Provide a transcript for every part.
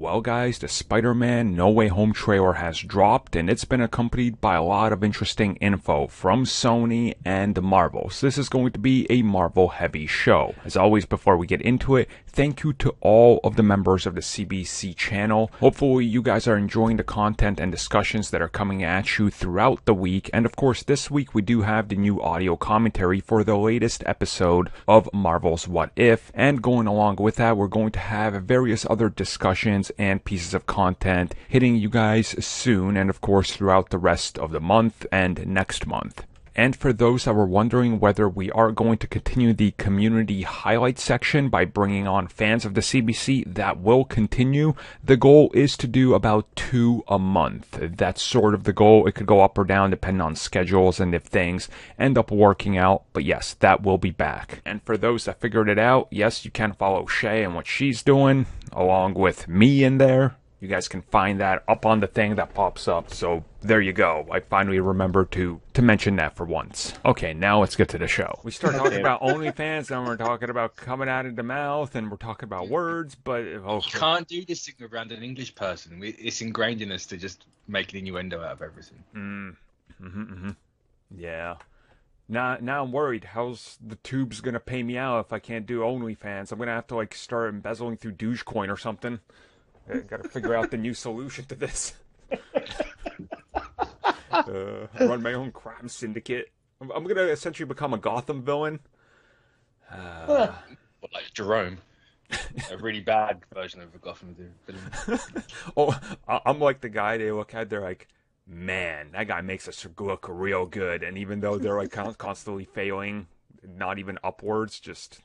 Well, guys, the Spider-Man No Way Home trailer has dropped, and it's been accompanied by a lot of interesting info from Sony and Marvel. So this is going to be a Marvel-heavy show. As always, before we get into it, thank you to all of the members of the CBC channel. Hopefully, you guys are enjoying the content and discussions that are coming at you throughout the week. And of course, this week we do have the new audio commentary for the latest episode of Marvel's What If. And going along with that, we're going to have various other discussions and pieces of content hitting you guys soon, and of course throughout the rest of the month and next month. And for those that were wondering whether we are going to continue the community highlight section by bringing on fans of the CBC, that will continue. The goal is to do about 2 a month. That's sort of the goal. It could go up or down depending on schedules and if things end up working out. But yes, that will be back. And for those that figured it out, yes, you can follow Shay and what she's doing, along with me in there. You guys can find that up on the thing that pops up. So there you go. I finally remembered to mention that for once. Okay, now let's get to the show. We start talking about OnlyFans, then we're talking about coming out of the mouth, and we're talking about words, but... You can't do this thing around an English person. It's ingrained in us to just make an innuendo out of everything. Yeah. Now I'm worried. How's the tubes going to pay me out if I can't do OnlyFans? I'm going to have to start embezzling through Dogecoin or something. I gotta figure out the new solution to this. Run my own crime syndicate. I'm gonna essentially become a Gotham villain. Like Jerome. A really bad version of a Gotham villain. Oh, I'm like the guy they look at, they're like, man, that guy makes us look real good. And even though they're constantly failing, not even upwards, just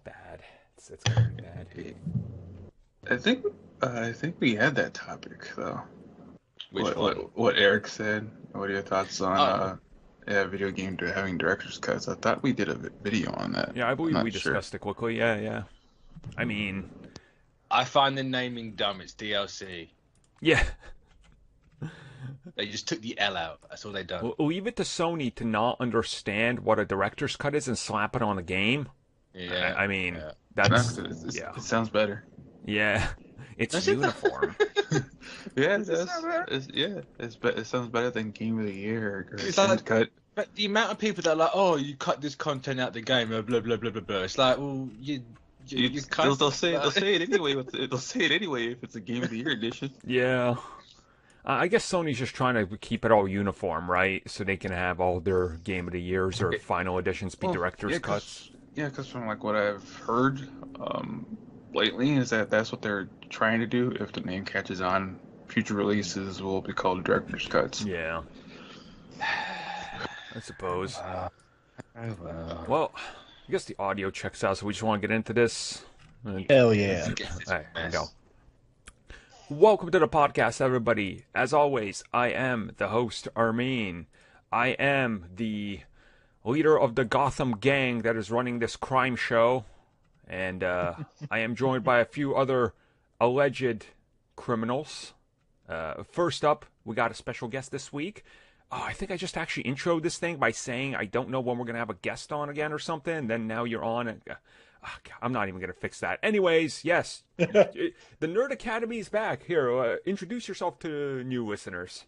bad. It's gonna be bad. I think we had that topic though. What Eric said. What are your thoughts on video game having director's cuts? I thought we did a video on that. Yeah, I believe we discussed it quickly. Yeah. I mean, I find the naming dumb. It's DLC. Yeah. They just took the L out. That's all they done. Leave it to Sony to not understand what a director's cut is and slap it on a game. Yeah. I mean, it sounds better. Yeah, it's uniform. Yeah, it does. It sounds better than Game of the Year or It's cut. But the amount of people that are like, oh, you cut this content out the game, blah blah blah blah blah. It's like, well, they'll say it anyway. They'll say it anyway if it's a Game of the Year edition. Yeah. I guess Sony's just trying to keep it all uniform, right? So they can have all their Game of the Years or final editions be director's cuts. Yeah, because from what I've heard lately is that's what they're trying to do. If the name catches on, future releases will be called director's cuts. Yeah. I suppose. Well, I guess the audio checks out, so we just want to get into this. Hell yeah. All right, here we go. Welcome to the podcast, everybody. As always, I am the host, Armin. I am the leader of the Gotham gang that is running this crime show. And I am joined by a few other alleged criminals. First up, we got a special guest this week. I think I just actually introed this thing by saying I don't know when we're going to have a guest on again or something. And then now you're on. And I'm not even going to fix that. Anyways, yes. The Nerd Academy is back. Here, introduce yourself to new listeners.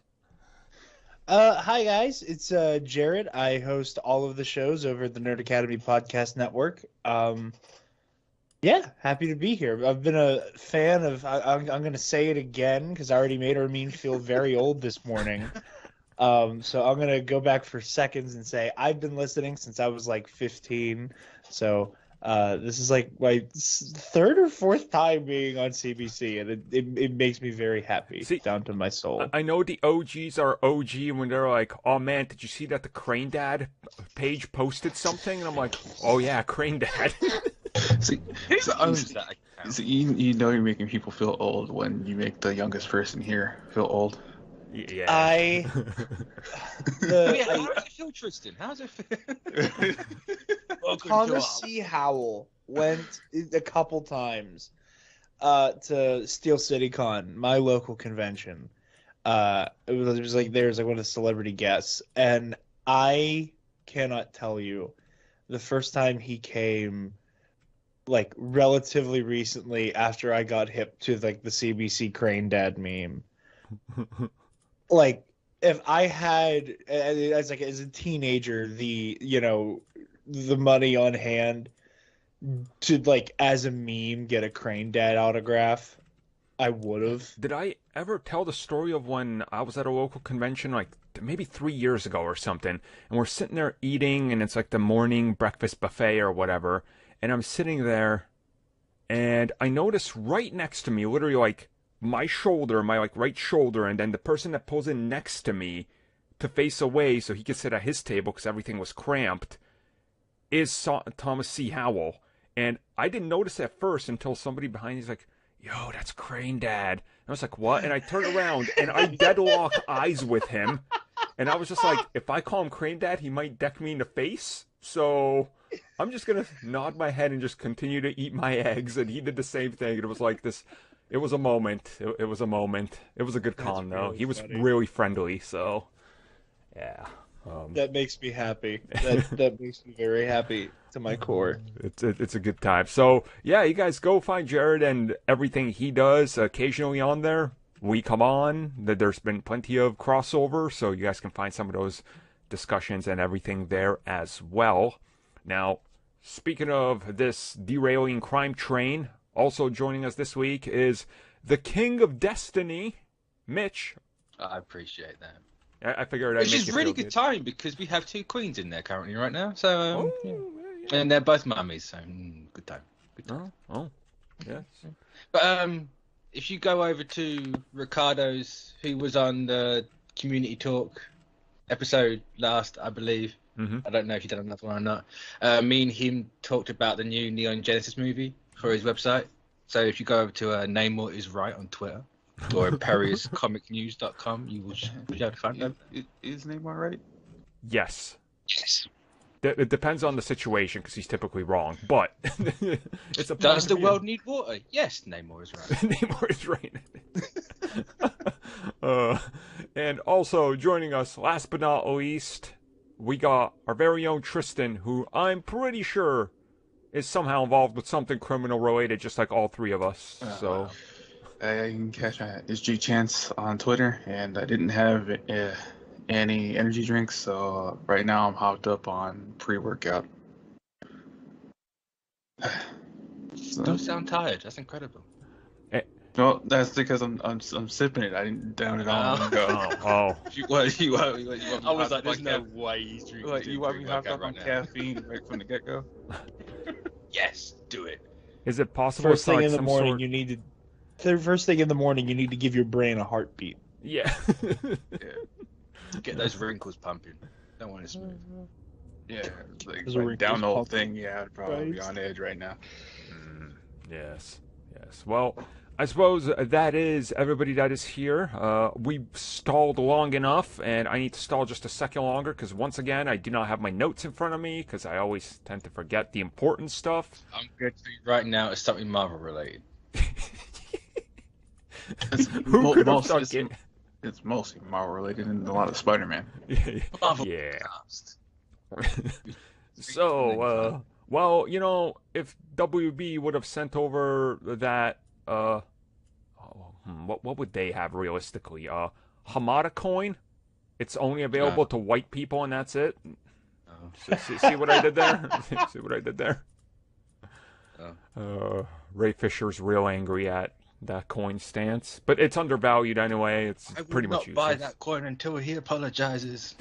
Hi, guys. It's Jared. I host all of the shows over at the Nerd Academy Podcast Network. Yeah, happy to be here. I've been a fan of... I'm going to say it again because I already made Armin feel very old this morning. So I'm going to go back for seconds and say I've been listening since I was 15. So this is my third or fourth time being on CBC, and it makes me very happy. See, down to my soul. I know the OGs are OG when they're like, oh man, did you see that the Crane Dad page posted something? And I'm like, oh yeah, Crane Dad. You know you're making people feel old when you make the youngest person here feel old. Yeah. How does it feel, Tristan? How does it feel? Thomas C. Howell went a couple times to Steel City Con, my local convention. It was there's one of the celebrity guests, and I cannot tell you the first time he came like relatively recently after I got hip to like the CBC Crane Dad meme. Like if I had as a teenager the money on hand to like as a meme get a Crane Dad autograph, I would have. Did I ever tell the story of when I was at a local convention, like maybe 3 years ago or something, and we're sitting there eating, and it's like the morning breakfast buffet or whatever, and I'm sitting there, and I notice right next to me, literally like my shoulder, my like right shoulder, and then the person that pulls in next to me to face away so he could sit at his table because everything was cramped, is Thomas C. Howell. And I didn't notice at first until somebody behind me's like, "Yo, that's Crane Dad." And I was like, "What?" And I turned around and I deadlock eyes with him. And I was just like, if I call him Crane Dad, he might deck me in the face. So I'm just going to nod my head and just continue to eat my eggs. And he did the same thing. It was like this. It was a moment. It was a moment. It was a good con, though. Really he was funny. really friendly. So, yeah. That makes me happy. That makes me very happy to my core. It's a good time. So, yeah, you guys go find Jared and everything he does occasionally on there. We come on. There's been plenty of crossover, so you guys can find some of those discussions and everything there as well. Now, speaking of this derailing crime train, also joining us this week is the King of Destiny, Mitch. I appreciate that. I figured I'd Which make is you really feel good time because we have two queens in there currently right now. So, Oh, yeah. and they're both mummies, so good time. Good time. Oh, yes. But if you go over to Ricardo's, who was on the Community Talk episode last, I believe. Mm-hmm. I don't know if you did another one or not. Me and him talked about the new Neon Genesis movie for his website. So if you go over to Namor is Right on Twitter or PeriousComicNews.com, you will be able to find them. Is Neymar right? Yes. Yes. It depends on the situation because he's typically wrong, but it's a Does the world need water? Yes, Namor is right. Namor is right. And also joining us, last but not least, we got our very own Tristan, who I'm pretty sure is somehow involved with something criminal related, just like all three of us. So You can catch me at G Chance on Twitter, and I didn't have any energy drinks, so right now I'm hopped up on pre-workout. So, Don't sound tired. That's incredible. well, that's because I'm sipping it. I didn't down it all and go. oh, You want me I was like, hopped there's on no way he's drinking. Like, you want me hopped pre-workout up on right now. caffeine right from the get-go? Yes, do it. is it possible? First it's thing like in the some morning, sort- you need to. The first thing in the morning, you need to give your brain a heartbeat. Yeah. Get those wrinkles pumping. Don't want to smooth. Yeah, it's like, Those are like down the whole wrinkles thing. Yeah, I'd probably be Right. on edge right now. Yes. Well, I suppose that is everybody that is here. We stalled long enough, and I need to stall just a second longer because once again, I do not have my notes in front of me because I always tend to forget the important stuff. I'm going to tell you right now, it's something Marvel related. Who could have thought it? It's mostly Marvel related and a lot of Spider-Man. Marvel Yeah. cast. So, well, you know, if WB would have sent over that, what would they have realistically? Hamada coin? It's only available to white people and that's it? Oh. See what I did there? See what I did there? Oh. Ray Fisher's real angry at that coin stance, but it's undervalued anyway. It's I will pretty much not buy useless. that coin until he apologizes.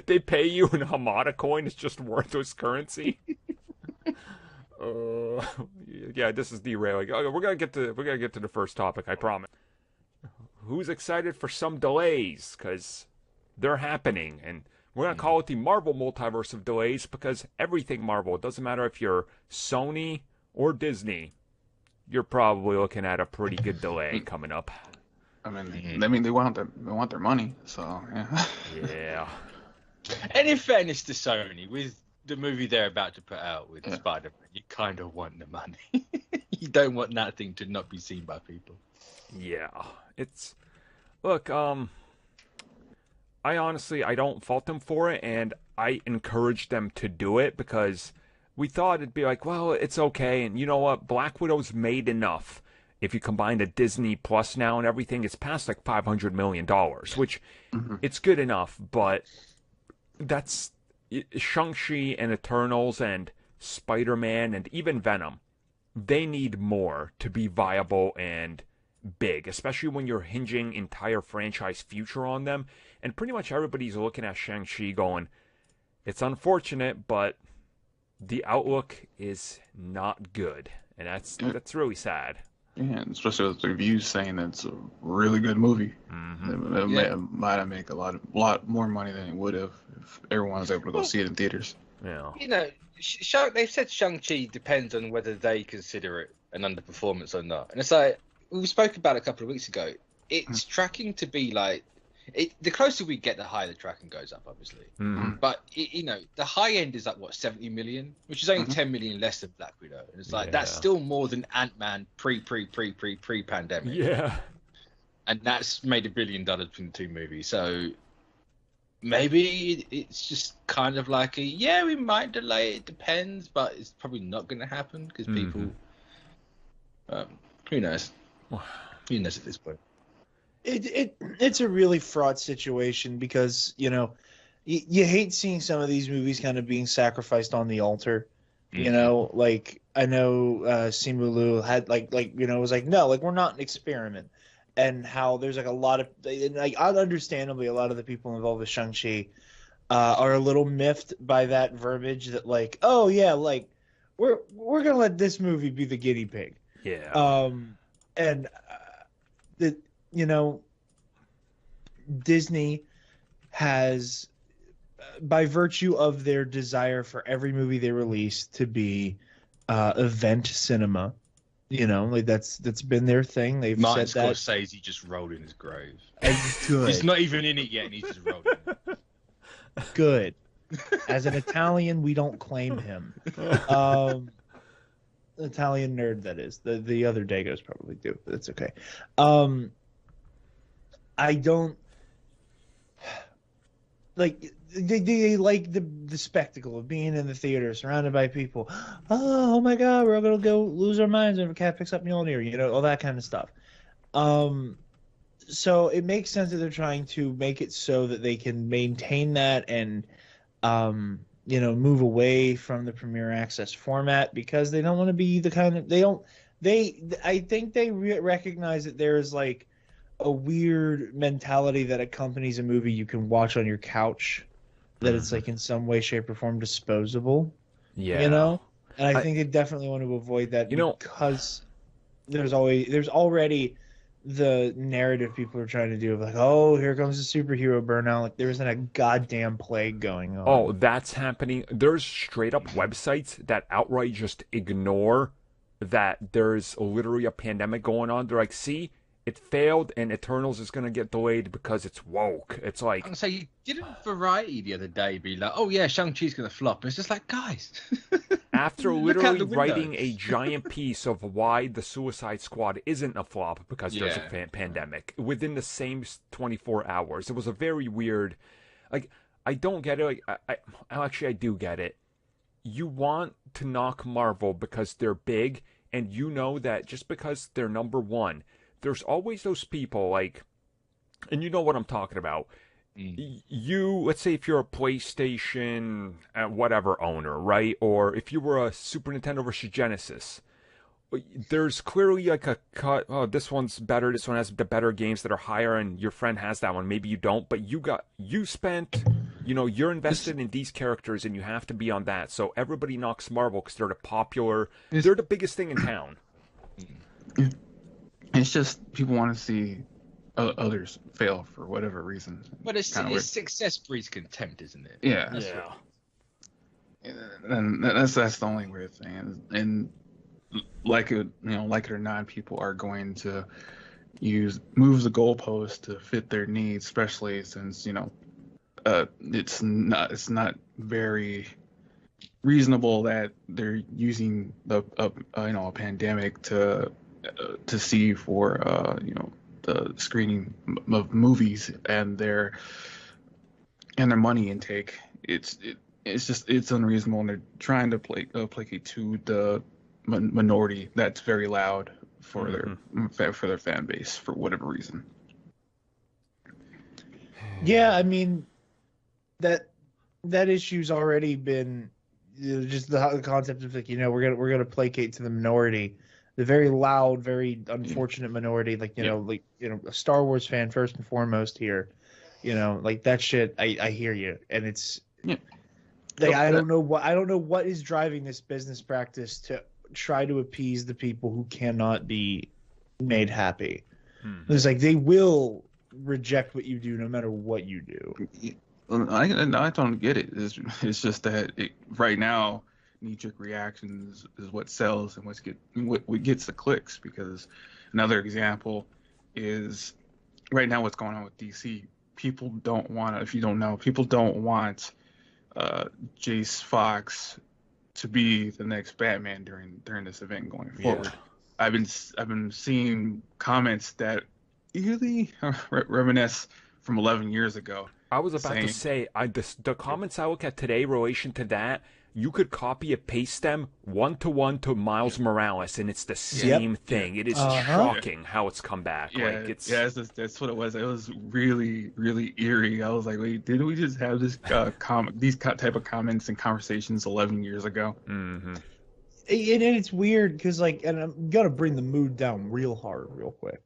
They pay you in Hamada coin. It's just worthless currency. Yeah, this is derailing. Okay, we're gonna get to the first topic. I promise. Who's excited for some delays? Because they're happening, and we're gonna call it the Marvel multiverse of delays because everything Marvel. It doesn't matter if you're Sony or Disney. You're probably looking at a pretty good delay coming up. I mean, they want their money, so yeah. Yeah. And in fairness to Sony, with the movie they're about to put out with Spider-Man, you kind of want the money. You don't want that thing to not be seen by people. Yeah. Look, I honestly, I don't fault them for it, and I encourage them to do it because we thought it'd be like, well, it's okay, and you know what? Black Widow's made enough. If you combine the Disney Plus now and everything, it's past like $500 million, which it's good enough, but that's Shang-Chi and Eternals and Spider-Man and even Venom. They need more to be viable and big, especially when you're hinging entire franchise future on them. And pretty much everybody's looking at Shang-Chi going, it's unfortunate, but the outlook is not good. And that's really sad. Yeah, especially with the reviews saying it's a really good movie. It might make a lot more money than it would have if everyone was able to go see it in theaters. Yeah. You know, they've said Shang-Chi depends on whether they consider it an underperformance or not. And it's like, we spoke about it a couple of weeks ago. It's tracking to be like, the closer we get, the higher the tracking goes up, obviously. But, you know, the high end is like, what, 70 million? Which is only 10 million less than Black Widow. And it's like, that's still more than Ant-Man pre-pandemic. Yeah. And that's made $1 billion between the two movies. So maybe it's just kind of like we might delay it, depends, but it's probably not going to happen because people, who knows? Who knows at this point? It's a really fraught situation because, you know, you hate seeing some of these movies kind of being sacrificed on the altar. You know, like I know Simu Liu had like you know, was like, no, like we're not an experiment. And how there's like a lot of, like, understandably, a lot of the people involved with Shang-Chi are a little miffed by that verbiage that like, oh yeah, like we're gonna let this movie be the guinea pig. Yeah. And you know, Disney has, by virtue of their desire for every movie they release to be event cinema. You know, like that's been their thing. They've Martin said that. Scorsese just rolled in his grave. Good. He's not even in it yet, and he's just rolled in it. Good. As an Italian, we don't claim him. Italian nerd, that is. The other Dagos probably do, but it's okay. I don't like. They like the spectacle of being in the theater, surrounded by people. Oh my God, we're all gonna go lose our minds when a cat picks up Mjolnir, you know, all that kind of stuff. So it makes sense that they're trying to make it so that they can maintain that and, you know, move away from the Premier Access format because they don't want to be the kind of I think they recognize that there is like a weird mentality that accompanies a movie you can watch on your couch. That it's like in some way, shape, or form disposable. Yeah. You know? And I think they definitely want to avoid that, you know, because there's already the narrative people are trying to do of like, oh, here comes the superhero burnout. Like there isn't a goddamn plague going on. Oh, that's happening. There's straight up websites that outright just ignore that there's literally a pandemic going on. They're like, see, it failed, and Eternals is going to get delayed because it's woke. It's like... I'm saying, didn't Variety the other day be like, oh yeah, Shang-Chi's going to flop? And it's just like, guys... After literally writing a giant piece of why the Suicide Squad isn't a flop because there's a pandemic, within the same 24 hours. It was a very weird... Like, I don't get it. Like, I do get it. You want to knock Marvel because they're big, and you know that just because they're number one... There's always those people, like, and you know what I'm talking about. You, let's say if you're a PlayStation, whatever owner, right? Or if you were a Super Nintendo versus Genesis, there's clearly like a cut. Oh, this one's better. This one has the better games that are higher, and your friend has that one. Maybe you don't, but you spent, you know, you're invested in these characters, and you have to be on that. So everybody knocks Marvel because they're they're the biggest thing in town. It's just people want to see others fail for whatever reason. But it's success breeds contempt, isn't it? Yeah. Yeah. And that's the only weird thing. And like it or not, people are going to move the goalpost to fit their needs, especially since it's not very reasonable that they're using a pandemic to see for the screening of movies and their money intake. it's unreasonable, and they're trying to placate to the minority that's very loud for their fan base for whatever reason. Yeah, I mean that issue's already been just the concept of, like, we're gonna placate to the minority, the very loud, very unfortunate minority, like a Star Wars fan first and foremost here, like that shit. I hear you, and it's like I don't know what is driving this business practice to try to appease the people who cannot be made happy. It's like they will reject what you do no matter what you do. I don't get it. It's just that right now, knee-jerk reactions is what sells and what gets the clicks. Because another example is right now what's going on with DC. People don't want to. If you don't know, people don't want Jace Fox to be the next Batman during this event going forward. Yeah. I've been seeing comments that really reminisce from 11 years ago. I was about to say, the comments I look at today in relation to that, you could copy and paste them one-to-one to Miles Morales, and it's the same thing. It is shocking how it's come back. Yeah, that's what it was. It was really, really eerie. I was like, wait, didn't we just have this these type of comments and conversations 11 years ago? Mm-hmm. And it's weird because, like, and I'm gonna bring the mood down real hard, real quick.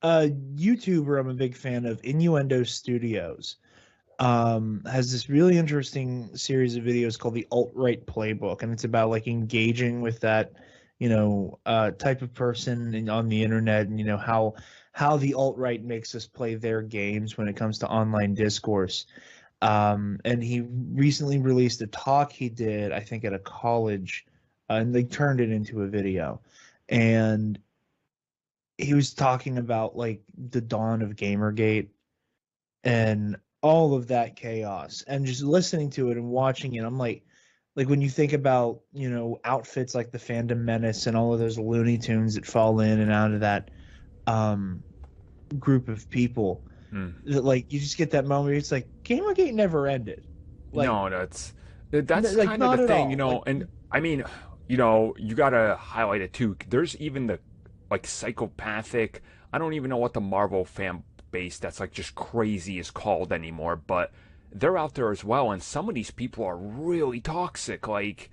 YouTuber I'm a big fan of, Innuendo Studios, has this really interesting series of videos called the Alt-Right Playbook, and it's about, like, engaging with that, type of person on the internet, and how the alt-right makes us play their games when it comes to online discourse. And he recently released a talk he did, I think, at a college, and they turned it into a video, and he was talking about, like, the dawn of Gamergate and all of that chaos, and just listening to it and watching it, I'm like when you think about, outfits like the Phantom Menace and all of those Looney Tunes that fall in and out of that group of people, that, like, you just get that moment where it's like Gamergate never ended. Like, no, that's like, kind of the thing, and I mean, you gotta highlight it too. There's even the, like, psychopathic, I don't even know what the Marvel fan base that's, like, just crazy is called anymore, but they're out there as well, and some of these people are really toxic, like,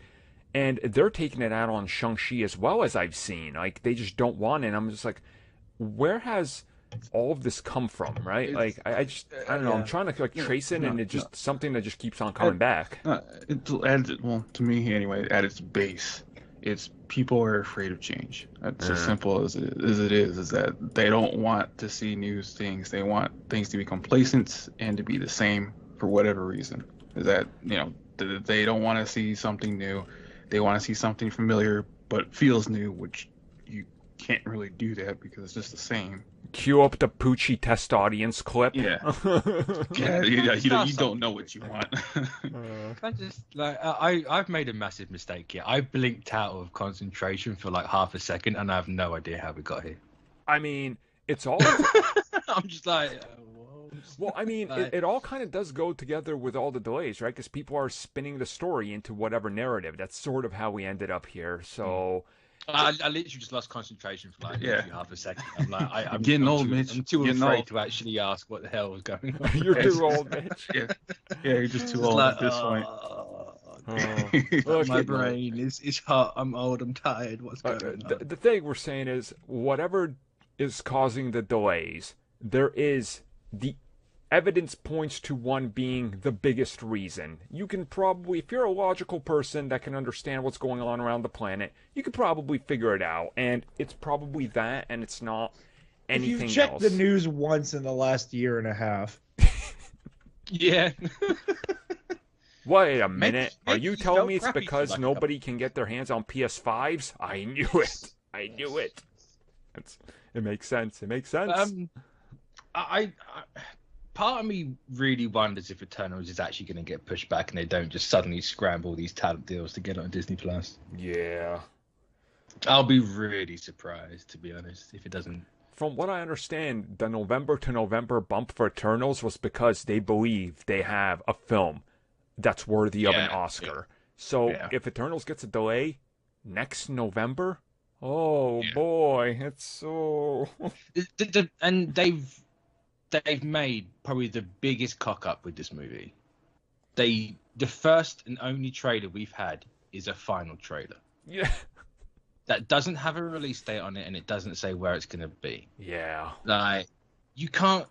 and they're taking it out on Shang-Chi as well, as I've seen. Like, they just don't want it, and I'm just like, where has all of this come from, right? Like, I don't know, I'm trying to, like, trace it, and it's just something that just keeps on coming back. To me anyway, at its base, it's people are afraid of change. That's as simple as it is that they don't want to see new things. They want things to be complacent and to be the same for whatever reason. Is that, they don't want to see something new. They want to see something familiar but feels new, which you can't really do that because it's just the same. Cue up the Poochie test audience clip. Yeah. You don't know what you want. I've made a massive mistake here. I blinked out of concentration for like half a second, and I have no idea how we got here. I mean, it's all. I'm just like. Well, I mean, it all kind of does go together with all the delays, right? Because people are spinning the story into whatever narrative. That's sort of how we ended up here. So. I literally just lost concentration for like half a second. I'm like, I'm getting old, Mitch. I'm too afraid to actually ask what the hell was going on. You're too old, Mitch. Yeah, you're just too old at this point. My brain is hot. I'm old. I'm tired. What's going on? The thing we're saying is, whatever is causing the delays, there is the evidence points to one being the biggest reason. You can probably, if you're a logical person that can understand what's going on around the planet, you could probably figure it out. And it's probably that, and it's not anything else. If you've checked the news once in the last year and a half. Yeah. Wait a minute. Are you telling me it's because nobody can get their hands on PS5s? I knew it. I knew it. It makes sense. It makes sense. I part of me really wonders if Eternals is actually going to get pushed back and they don't just suddenly scramble these talent deals to get it on Disney Plus. Yeah. I'll be really surprised, to be honest, if it doesn't. From what I understand, the November to November bump for Eternals was because they believe they have a film that's worthy of an Yeah, Oscar. So Yeah. if Eternals gets a delay next November, oh Yeah. boy, it's so. And they've made probably the biggest cock up with this movie. The first and only trailer we've had is a final trailer Yeah. that doesn't have a release date on it, and it doesn't say where it's going to be. Yeah. Like, you can't.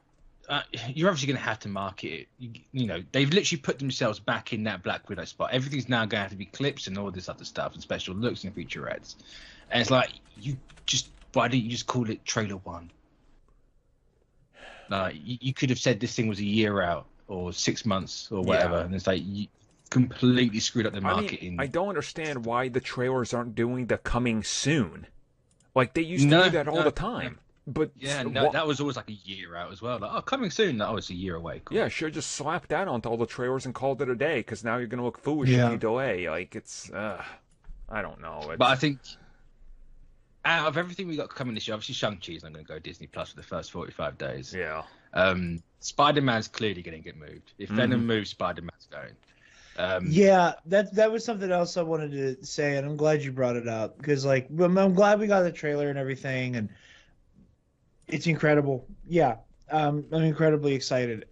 You're obviously going to have to market it. You know, they've literally put themselves back in that Black Widow spot. Everything's now going to have to be clips and all this other stuff and special looks and featurettes. And it's like, why didn't you just call it Trailer 1? Like, you could have said this thing was a year out or 6 months or whatever, Yeah. and it's like you completely screwed up the marketing. I don't understand why the trailers aren't doing the coming soon. Like, they used to do that all the time. But Yeah, that was always like a year out as well. Like, oh, coming soon. That was a year away. Cool. Yeah, sure, just slap that onto all the trailers and called it a day, because now you're going to look foolish Yeah. if you delay. Like, it's, I don't know. But I think out of everything we got coming this year, obviously Shang-Chi's not going to go Disney Plus for the first 45 days. Yeah. Spider-Man's clearly going to get moved. If Venom moves, Spider-Man's going. Yeah, that was something else I wanted to say, and I'm glad you brought it up because, like, I'm glad we got the trailer and everything, and it's incredible. Yeah, I'm incredibly excited.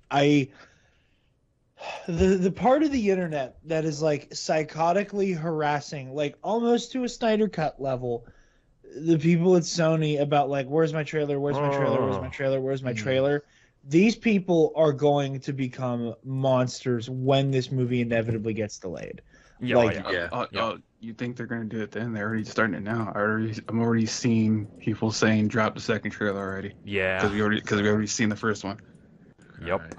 The part of the internet that is like psychotically harassing, like almost to a Snyder Cut level, the people at Sony about like, where's my trailer? Where's my trailer? Where's my trailer? Where's my trailer? These people are going to become monsters when this movie inevitably gets delayed. Yeah, Like, Yeah. You think they're gonna do it then? They're already starting it now. I'm already seeing people saying drop the second trailer already. Yeah. Because we already seen the first one. Yep.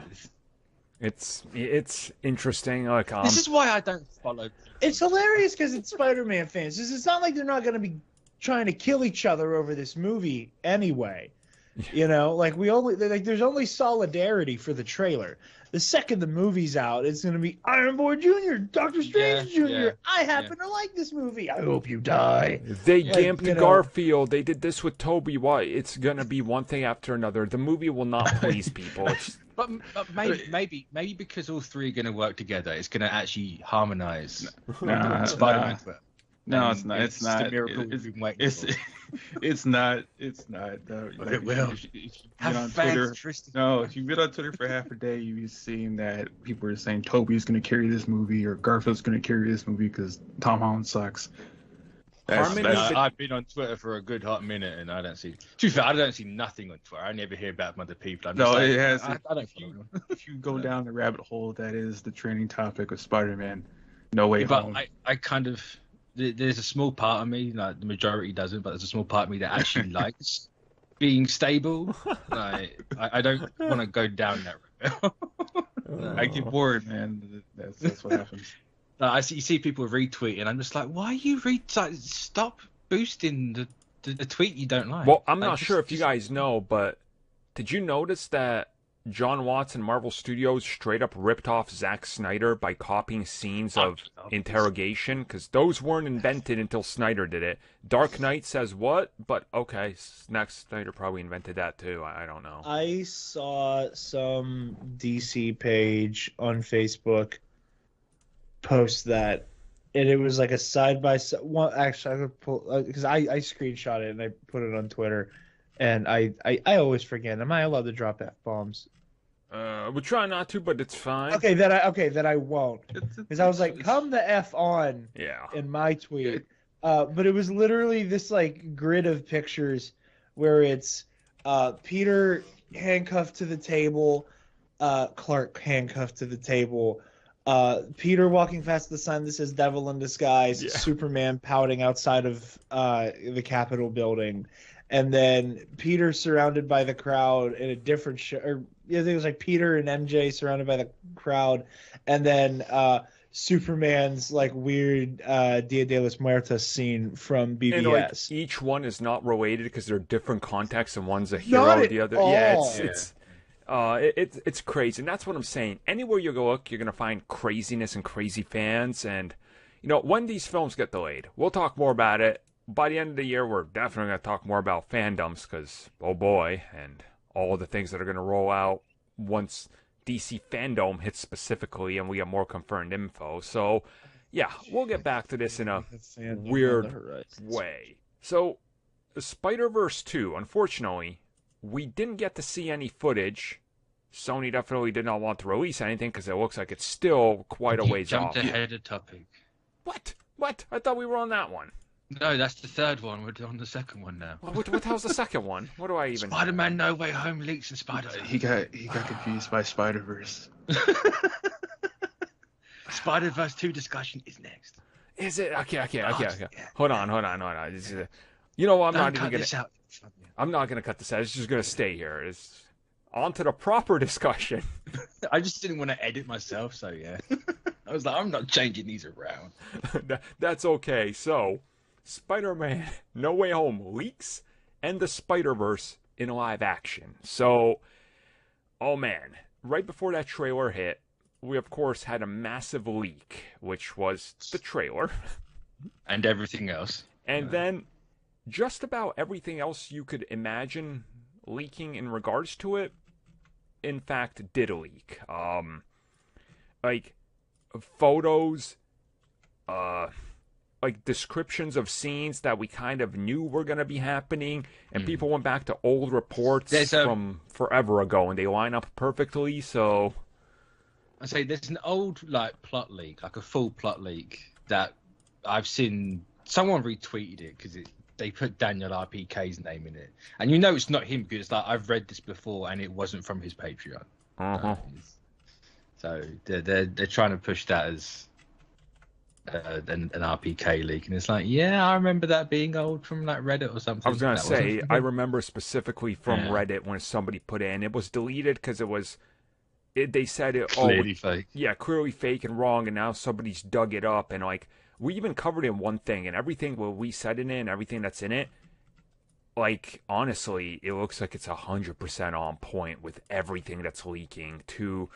It's interesting. Like, This is why I don't follow. It's hilarious because it's Spider-Man fans. It's not like they're not going to be trying to kill each other over this movie anyway. You know, like there's only solidarity for the trailer. The second the movie's out, it's going to be Iron Boy Jr., Doctor Strange Jr. yeah, I happen to like this movie. I hope you die. They Like, gamped you know- Garfield. They did this with Toby. Why? It's gonna be one thing after another. The movie will not please people. It's, But maybe because all three are going to work together, it's going to actually harmonize Spider-Man. No, it's not. It's the not. miracle we've been waiting for. It's not. It's not. But it will. If you've Have been on fans, Twitter, Tristan. no, if you've been on Twitter for half a day, you've seen that people are saying Toby's going to carry this movie or Garfield's going to carry this movie because Tom Holland sucks. I've been on Twitter for a good hot minute, and I don't see. To be fair, I don't see nothing on Twitter. I never hear about other people. I'm just No, like, it has. I don't. If you go down the rabbit hole, that is the trending topic of Spider-Man. No Way But Home. I kind of there's a small part of me, like the majority doesn't, but there's a small part of me that actually likes being stable. Like I don't want to go down that route. I get bored, man. That's what happens. Like, you see people retweeting, I'm just like, why are you stop boosting the tweet you don't like. Well, I'm Like, not sure if you guys know, but did you notice that John Watts and Marvel Studios straight up ripped off Zack Snyder by copying scenes of interrogation? Because those weren't invented until Snyder did it. Dark Knight says what? But okay, Snyder probably invented that too. I don't know. I saw some DC page on Facebook post that, and it was like a side by side. Well, actually, I could pull because I screenshot it and I put it on Twitter, and I always forget. Am I allowed to drop F-bombs? We try not to, but it's fine. Okay, that I won't, because I was like, come the F on Yeah. in my tweet. But it was literally this like grid of pictures where it's Peter handcuffed to the table, Clark handcuffed to the table, Peter walking past the sign that says "Devil in Disguise," Yeah. Superman pouting outside of the Capitol building, and then Peter surrounded by the crowd in a different show. Or I think it was like Peter and MJ surrounded by the crowd, and then Superman's like weird Dia de los Muertos scene from BBS. And like each one is not related because they're different contexts, and one's a hero, Not at the other. all. Yeah, it's crazy, and that's what I'm saying. Anywhere you go look, you're gonna find craziness and crazy fans, and you know when these films get delayed, we'll talk more about it. By the end of the year, we're definitely gonna talk more about fandoms because oh boy, and all the things that are gonna roll out once DC fandom hits specifically, and we have more confirmed info. So, yeah, we'll get back to this in a weird way. So, Spider-Verse 2, unfortunately, we didn't get to see any footage. Sony definitely did not want to release anything because it looks like it's still quite a ways off. Jumped ahead of topic. What? I thought we were on that one. No, that's the third one. We're on the second one now. What the hell's the second one? What do I even... Spider-Man No Way Home leaks and Spider-Man. He got confused by Spider-Verse. Spider-Verse 2 discussion is next. Is it? Okay. Hold on. You know what? I'm not going to cut this out. It's just going to stay here. It's on to the proper discussion. I just didn't want to edit myself, so yeah. I was like, I'm not changing these around. That's okay. So, Spider-Man No Way Home leaks and the Spider-Verse in live action. So, oh man, right before that trailer hit, we of course had a massive leak, which was the trailer. And everything else. And then just about everything else you could imagine leaking in regards to it, in fact, did leak. Like photos, like descriptions of scenes that we kind of knew were going to be happening, and people went back to old reports from forever ago, and they line up perfectly. So I say there's an old plot leak, like a full plot leak that I've seen. Someone retweeted it because they put Daniel RPK's name in it, and you know it's not him because I've read this before and it wasn't from his Patreon. So they're trying to push that as an RPK leak, and it's like, yeah, I remember that being old from Reddit or something. I was gonna say I remember specifically from Reddit when somebody put in, it was deleted because they said it clearly fake. Yeah, clearly fake and wrong, and now somebody's dug it up, and we even covered in one thing, and everything we said in it and everything that's in it, honestly, it looks like it's 100% on point with everything that's leaking, to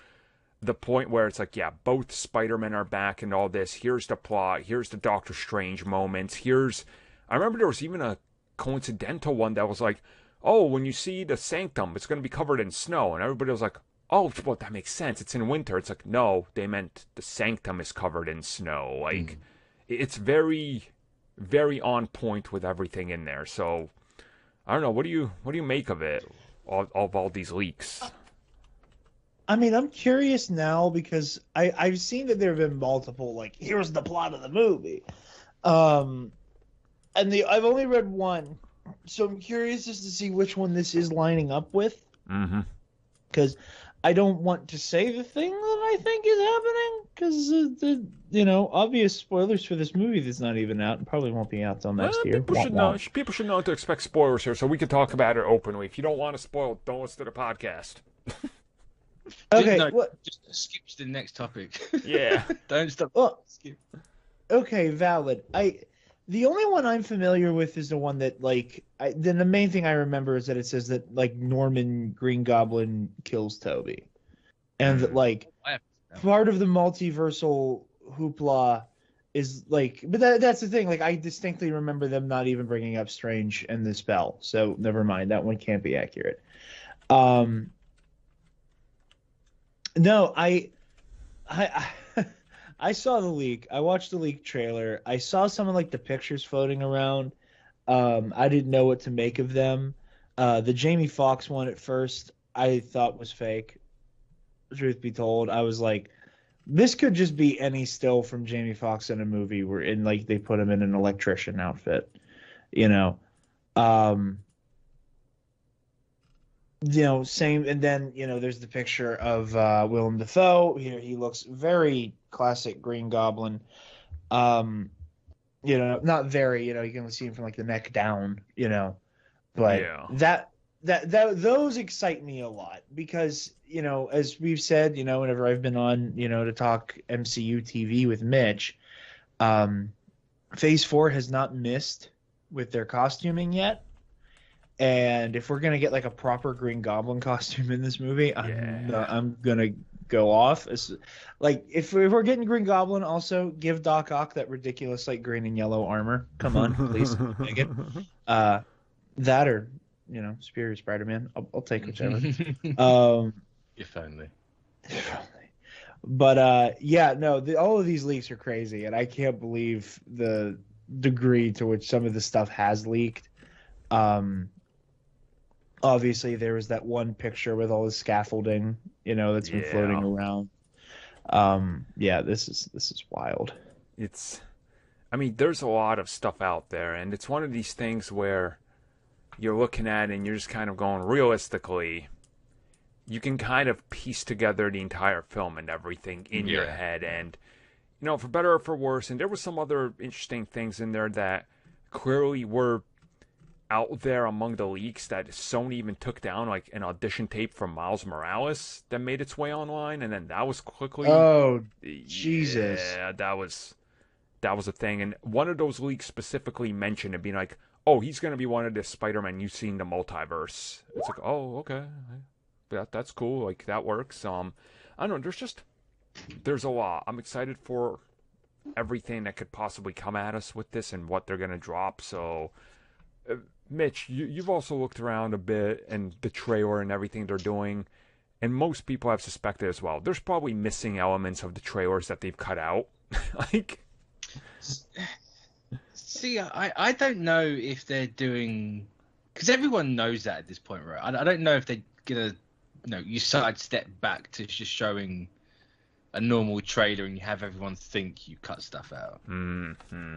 the point where it's yeah, both Spider-Men are back and all this. Here's the plot. Here's the Doctor Strange moments. I remember there was even a coincidental one that was oh, when you see the Sanctum, it's going to be covered in snow. And everybody was oh, well, that makes sense. It's in winter. It's no, they meant the Sanctum is covered in snow. It's very, very on point with everything in there. So, I don't know. What do you make of it, of all these leaks? I mean, I'm curious now because I've seen that there have been multiple, here's the plot of the movie. And I've only read one. So I'm curious just to see which one this is lining up with. Mm-hmm. Because I don't want to say the thing that I think is happening, because obvious spoilers for this movie that's not even out and probably won't be out till next year. People should know to expect spoilers here, so we can talk about it openly. If you don't want to spoil, don't listen to the podcast. Okay, just skip to the next topic. Yeah, don't stop. Well, skip. Okay, valid. The only one I'm familiar with is the one that then the main thing I remember is that it says that Norman Green Goblin kills Toby, and that part of the multiversal hoopla is but that's the thing. I distinctly remember them not even bringing up Strange and the spell, so never mind, that one can't be accurate. No, I saw the leak. I watched the leak trailer. I saw some of the pictures floating around. I didn't know what to make of them. The Jamie Foxx one at first I thought was fake. Truth be told, I was this could just be any still from Jamie Foxx in a movie where they put him in an electrician outfit, same. And then, there's the picture of Willem Dafoe. Here he looks very classic Green Goblin. Not very, you can see him from the neck down, but yeah. Those excite me a lot because, as we've said, whenever I've been on, to talk MCU TV with Mitch, Phase 4 has not missed with their costuming yet. And if we're gonna get a proper Green Goblin costume in this movie, I'm gonna go off. If we're getting Green Goblin, also give Doc Ock that ridiculous green and yellow armor. Come on, please, Megan. That or Superior Spider-Man. I'll take whichever. If only. But yeah, no, all of these leaks are crazy, and I can't believe the degree to which some of the stuff has leaked. Obviously, there was that one picture with all the scaffolding, that's been floating around. Yeah, this is wild. I mean, there's a lot of stuff out there, and it's one of these things where you're looking at it and you're just kind of going, realistically, you can kind of piece together the entire film and everything in your head, and for better or for worse. And there were some other interesting things in there that clearly were out there among the leaks that Sony even took down, like an audition tape from Miles Morales that made its way online, and then that was quickly. Oh, Jesus! Yeah, that was a thing, and one of those leaks specifically mentioned it being like, "Oh, he's going to be one of the Spider-Man you've seen the multiverse." It's like, oh, okay. That's cool. Like, that works. I don't know. There's a lot. I'm excited for everything that could possibly come at us with this and what they're going to drop. So, Mitch, you've also looked around a bit and the trailer and everything they're doing, and most people have suspected as well. There's probably missing elements of the trailers that they've cut out. Like, see, I don't know if they're doing, because everyone knows that at this point, right? I don't know if they're gonna, you sidestep back to just showing a normal trailer and you have everyone think you cut stuff out. Mm-hmm.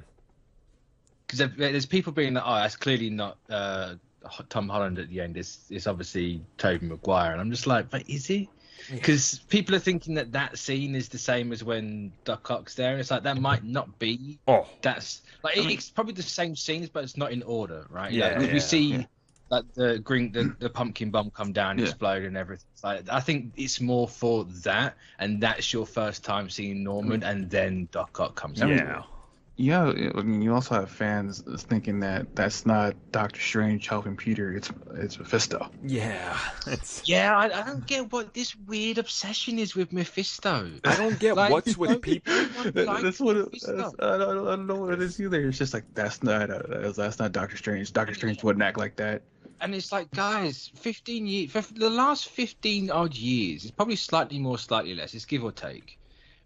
Because there's people being like, oh, that's clearly not Tom Holland at the end. It's obviously Tobey Maguire, and I'm just like, but is he? Because people are thinking that scene is the same as when Doc Ock's there, and it's like that might not be. Oh, that's like it's probably the same scenes, but it's not in order, right? Yeah, we see like the pumpkin bomb come down, explode, and everything. Like, I think it's more for that, and that's your first time seeing Norman, and then Doc Ock comes out. Yeah. Yeah, I mean, you also have fans thinking that that's not Doctor Strange helping Peter. It's Mephisto. Yeah. I don't get what this weird obsession is with Mephisto. I don't get what's with people. That's what I don't know what it is either. It's just like that's not Doctor Strange. Doctor Strange wouldn't act like that. And it's like, guys, 15 years, for the last 15 odd years, it's probably slightly more, slightly less. It's give or take.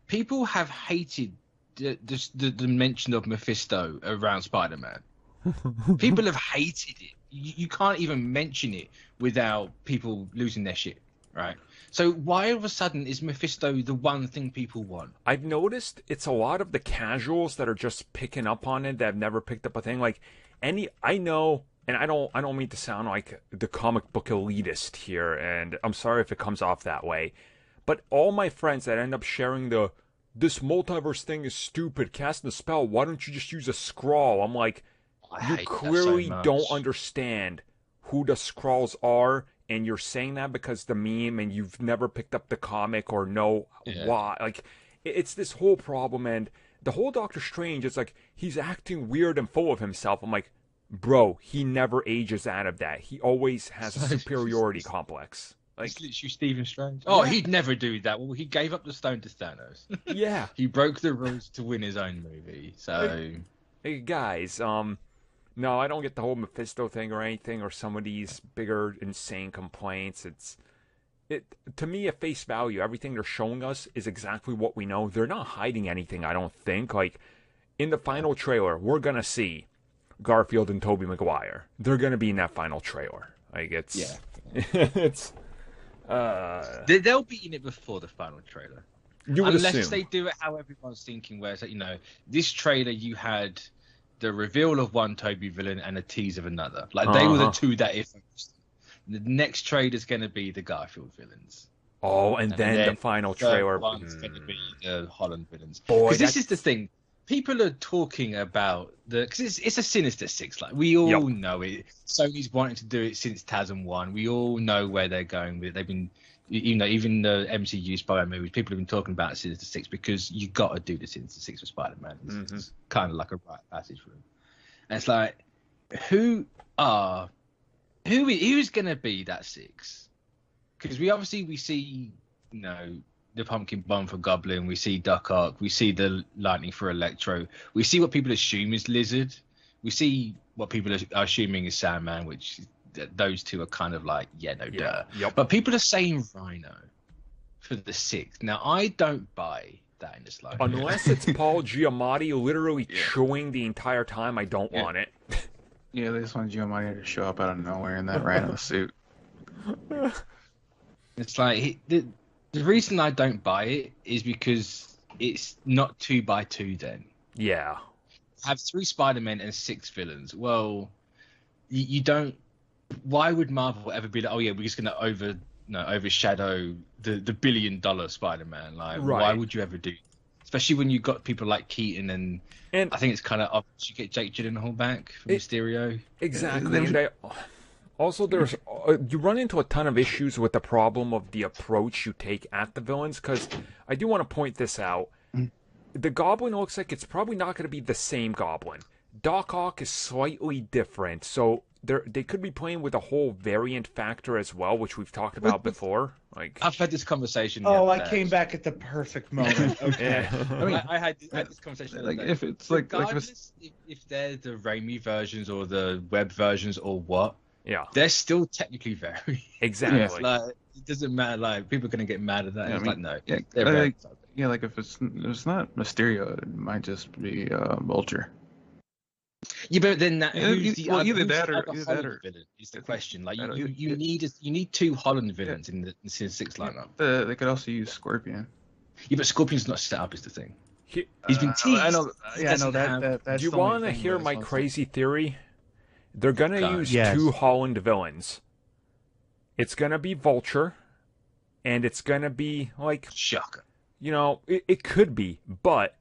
People have hated the mention of Mephisto around Spider-Man. People have hated it. You can't even mention it without people losing their shit, right? So why all of a sudden is Mephisto the one thing people want? I've noticed it's a lot of the casuals that are just picking up on it that have never picked up a thing. Like, I know, and I don't mean to sound like the comic book elitist here, and I'm sorry if it comes off that way, but all my friends that end up sharing this multiverse thing is stupid, casting a spell, why don't you just use a Skrull? I'm like, you clearly don't understand who the Skrulls are, and you're saying that because the meme and you've never picked up the comic or know why. Like, it's this whole problem, and the whole Doctor Strange, it's like, he's acting weird and full of himself. I'm like, bro, he never ages out of that. He always has a superiority complex. Like, it's literally Stephen Strange. Oh, he'd never do that. Well, he gave up the stone to Thanos. Yeah. He broke the rules to win his own movie. So, hey guys, no, I don't get the whole Mephisto thing or anything, or some of these bigger insane complaints. To me, at face value, everything they're showing us is exactly what we know. They're not hiding anything, I don't think. Like, in the final trailer, we're gonna see Garfield and Tobey Maguire. They're gonna be in that final trailer. Like, it's they'll be in it before the final trailer. Unless assume. They do it how everyone's thinking, where it's like, this trailer you had the reveal of one Toby villain and a tease of another. Like, they were the two that if the next trailer is going to be the Garfield villains. Oh, and then the final trailer one's going to be the Holland villains. Because this is the thing. People are talking about because it's a Sinister Six. Like, we all know it. Sony's wanting to do it since TASM 1. We all know where they're going with it. They've been, even the MCU Spider-Man movies, people have been talking about Sinister Six because you got to do the Sinister Six for Spider-Man. It's kind of like a rite of passage for him. And it's like, who's going to be that six? Because we see, the pumpkin bomb for Goblin, we see Doc Ock, we see the lightning for Electro, we see what people assume is Lizard, we see what people are assuming is Sandman, which those two are kind of like, duh. Yep. But people are saying Rhino. for the 6th. Now, I don't buy that in the slightest. Unless it's Paul Giamatti literally chewing the entire time, I don't want it. Yeah, they just want Giamatti to show up out of nowhere in that random suit. It's like the reason I don't buy it is because it's not 2x2. Then Yeah. have 3 Spider-Men and 6 villains. Well, you don't. Why would Marvel ever be like, oh yeah, we're just gonna overshadow the $1 billion Spider-Man? Like, Right. why would you ever do? Especially when you got people like Keaton and I think it's kind of obvious you get Jake Gyllenhaal back from Mysterio. Exactly. And also, there's you run into a ton of issues with the problem of the approach you take at the villains, because I do want to point this out. The Goblin looks like it's probably not going to be the same Goblin. Doc Ock is slightly different, so they could be playing with a whole variant factor as well, which we've talked about before. Like, I've had this conversation. Oh, I came back at the perfect moment. Okay. I mean, I had this conversation. Like if it's like if they're the Raimi versions or the web versions or what, they're still technically variant. Exactly. Like, it doesn't matter. Like, people are gonna get mad at that. Yeah, It's like, no. Yeah, they're variant. like if it's not Mysterio, it might just be Vulture. Yeah, but then either that or villain is the question. Like, you need 2 Holland villains in the 6 lineup. They could also use Scorpion. Yeah, but Scorpion's not set up is the thing. He's been teased. I know. Yeah, I know that. That's do you want to hear my crazy theory? They're gonna use 2 Holland villains. It's gonna be Vulture, and it's gonna be like Shocker. You know, it could be, but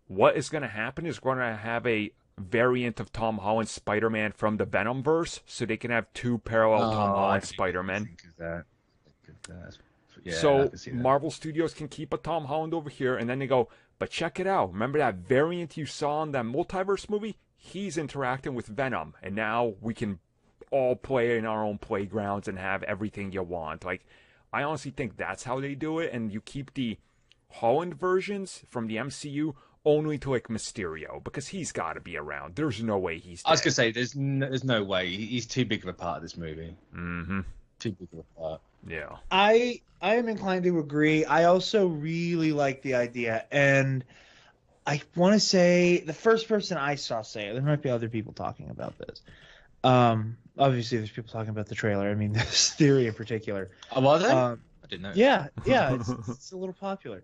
what is gonna happen is we're gonna have a variant of Tom Holland's Spider-Man from the Venom verse, so they can have 2 parallel Tom Holland Spider-Men. So Marvel Studios can keep a Tom Holland over here, and then they go, but check it out. Remember that variant you saw in that Multiverse movie? He's interacting with Venom, and now we can all play in our own playgrounds and have everything you want. Like, I honestly think that's how they do it, and you keep the Holland versions from the MCU only to like Mysterio, because he's got to be around. There's no way he's dead. I was gonna say there's no way. He's too big of a part of this movie. Mm-hmm. Too big of a part. Yeah. I am inclined to agree. I also really like the idea, and I want to say the first person I saw say it. There might be other people talking about this. Obviously, there's people talking about the trailer. I mean, this theory in particular. Oh, are they? I didn't know. Yeah, it's a little popular.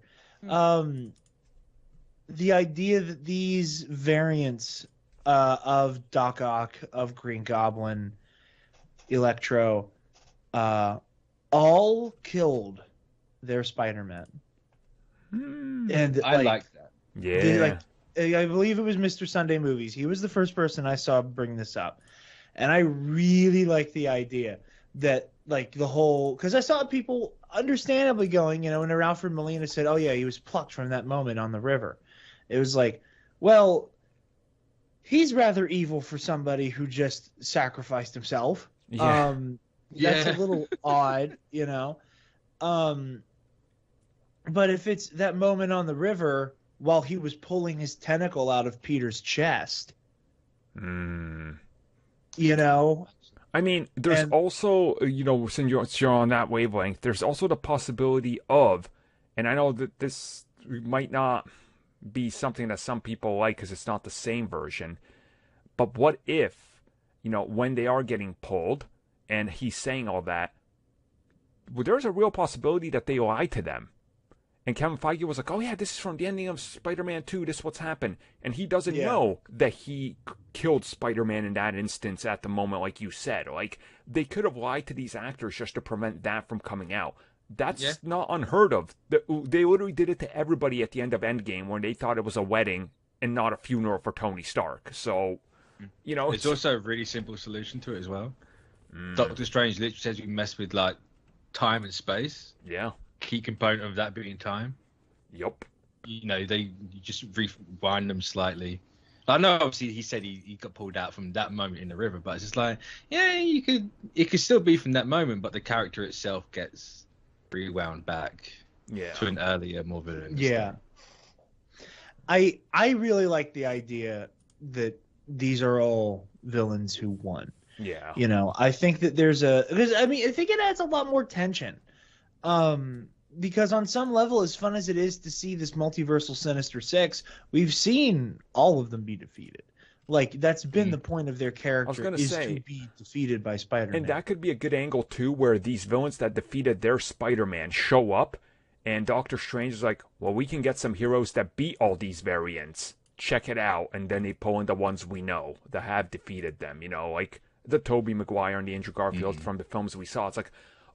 The idea that these variants of Doc Ock, of Green Goblin, Electro, all killed their Spider-Man. And I like that. Yeah. I believe it was Mr. Sunday Movies. He was the first person I saw bring this up. And I really like the idea that, like, the whole... Because I saw people understandably going, when Alfred Molina said, oh, yeah, he was plucked from that moment on the river. It was like, well, he's rather evil for somebody who just sacrificed himself. Yeah. That's a little odd, But if it's that moment on the river while he was pulling his tentacle out of Peter's chest, I mean, there's also, since you're on that wavelength, there's also the possibility of, and I know that this might not be something that some people like because it's not the same version, but what if, when they are getting pulled and he's saying all that, well, there's a real possibility that they lie to them. And Kevin Feige was like, oh yeah, this is from the ending of Spider-Man 2, this is what's happened. And he doesn't know that he killed Spider-Man in that instance at the moment, like you said. Like, they could have lied to these actors just to prevent that from coming out. That's not unheard of. They literally did it to everybody at the end of Endgame when they thought it was a wedding and not a funeral for Tony Stark. So, It's also a really simple solution to it as well. Doctor Strange literally says you can mess with, like, time and space. Yeah. Key component of that being time. Yep. You just rewind them slightly. I know obviously he said he got pulled out from that moment in the river, but it's just like, it could still be from that moment, but the character itself gets rewound back to an earlier, more villain. Yeah. I really like the idea that these are all villains who won. Yeah. I think that I think it adds a lot more tension. because on some level, as fun as it is to see this multiversal Sinister Six, we've seen all of them be defeated. Like, that's been the point of their character, to be defeated by Spider-Man. And that could be a good angle, too, where these villains that defeated their Spider-Man show up, and Doctor Strange is like, well, we can get some heroes that beat all these variants. Check it out. And then they pull in the ones we know that have defeated them, you know, like the Tobey Maguire and the Andrew Garfield from the films we saw. It's like,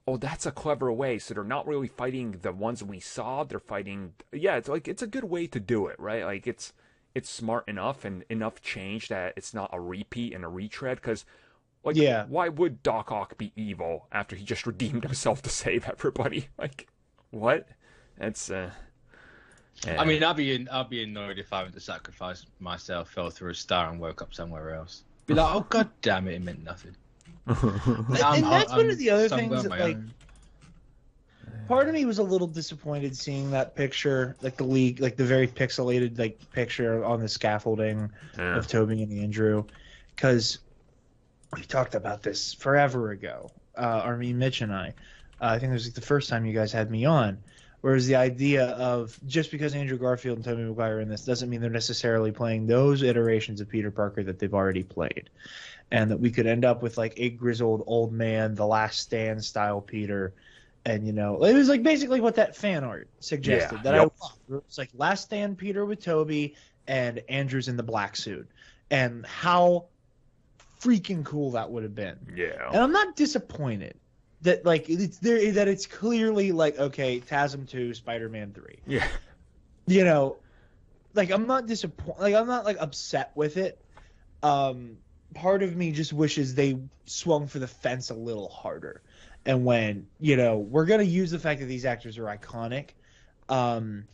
oh, that's a clever way. So they're not really fighting the ones we saw. They're fighting... Yeah, it's like, it's a good way to do it, right? Like, it's smart enough and enough change that it's not a repeat and a retread, because like, why would Doc Ock be evil after he just redeemed himself to save everybody? Like, what? That's I mean, I'll be annoyed if I went to sacrifice myself, fell through a star, and woke up somewhere else. Be like, oh, god damn it meant nothing. And that's one of the other things that, like, part of me was a little disappointed seeing that picture, like the league, like the very pixelated like picture on the scaffolding of Tobey and Andrew, because we talked about this forever ago. Mitch and I think it was like the first time you guys had me on. Whereas the idea of just because Andrew Garfield and Tobey Maguire are in this doesn't mean they're necessarily playing those iterations of Peter Parker that they've already played, and that we could end up with like a grizzled old man, The Last Stand style Peter. And, you know, it was like basically what that fan art suggested I loved. It's like Last Stand Peter with Toby and Andrew's in the black suit. And how freaking cool that would have been. Yeah. And I'm not disappointed that, like, it's there, that it's clearly like, okay, TASM 2, Spider-Man 3. Yeah. You know, like, I'm not disappointed. Like, I'm not, like, upset with it. Part of me just wishes they swung for the fence a little harder. And when, you know, we're going to use the fact that these actors are iconic, and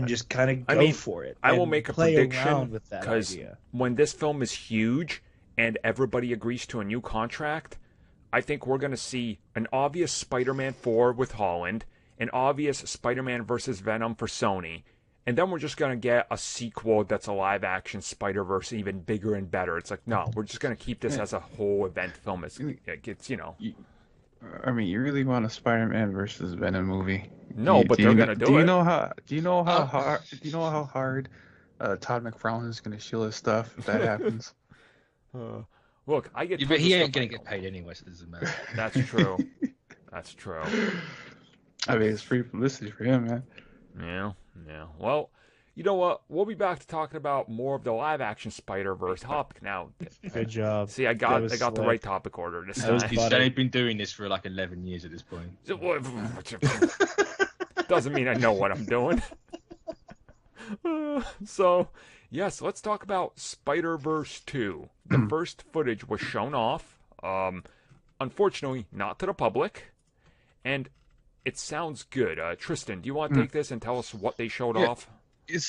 just kind of go for it. I will make a prediction, because when this film is huge and everybody agrees to a new contract, I think we're going to see an obvious Spider-Man 4 with Holland, an obvious Spider-Man versus Venom for Sony, and then we're just going to get a sequel that's a live-action Spider-Verse even bigger and better. It's like, no, we're just going to keep this as a whole event film. It's you know... I mean, you really want a Spider-Man versus Venom movie? No, but they're gonna do it. Do you know how hard Todd McFarlane is gonna shill his stuff if that happens? Look, I get. But he ain't gonna get paid anyway, so it doesn't matter. That's true. That's true. I mean, it's free publicity for him, man. Yeah. Well, you know what? We'll be back to talking about more of the live-action Spider-Verse topic now. Good job. See, I got the right topic order this time. He's been doing this for like 11 years at this point. Doesn't mean I know what I'm doing. So, yes, let's talk about Spider-Verse 2. The first footage was shown off. Unfortunately, not to the public. And it sounds good. Tristan, do you want to take this and tell us what they showed off? It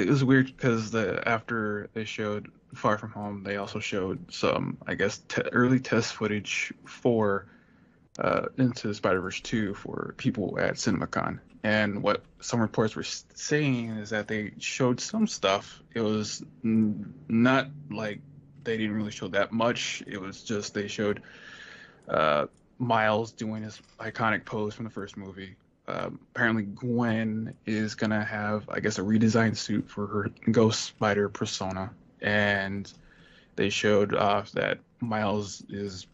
was weird because after they showed Far From Home, they also showed some, I guess, early test footage for Into the Spider-Verse 2 for people at CinemaCon. And what some reports were saying is that they showed some stuff. It was not like they didn't really show that much. It was just they showed Miles doing his iconic pose from the first movie. Apparently Gwen is going to have, I guess, a redesigned suit for her Ghost Spider persona. And they showed off that Miles is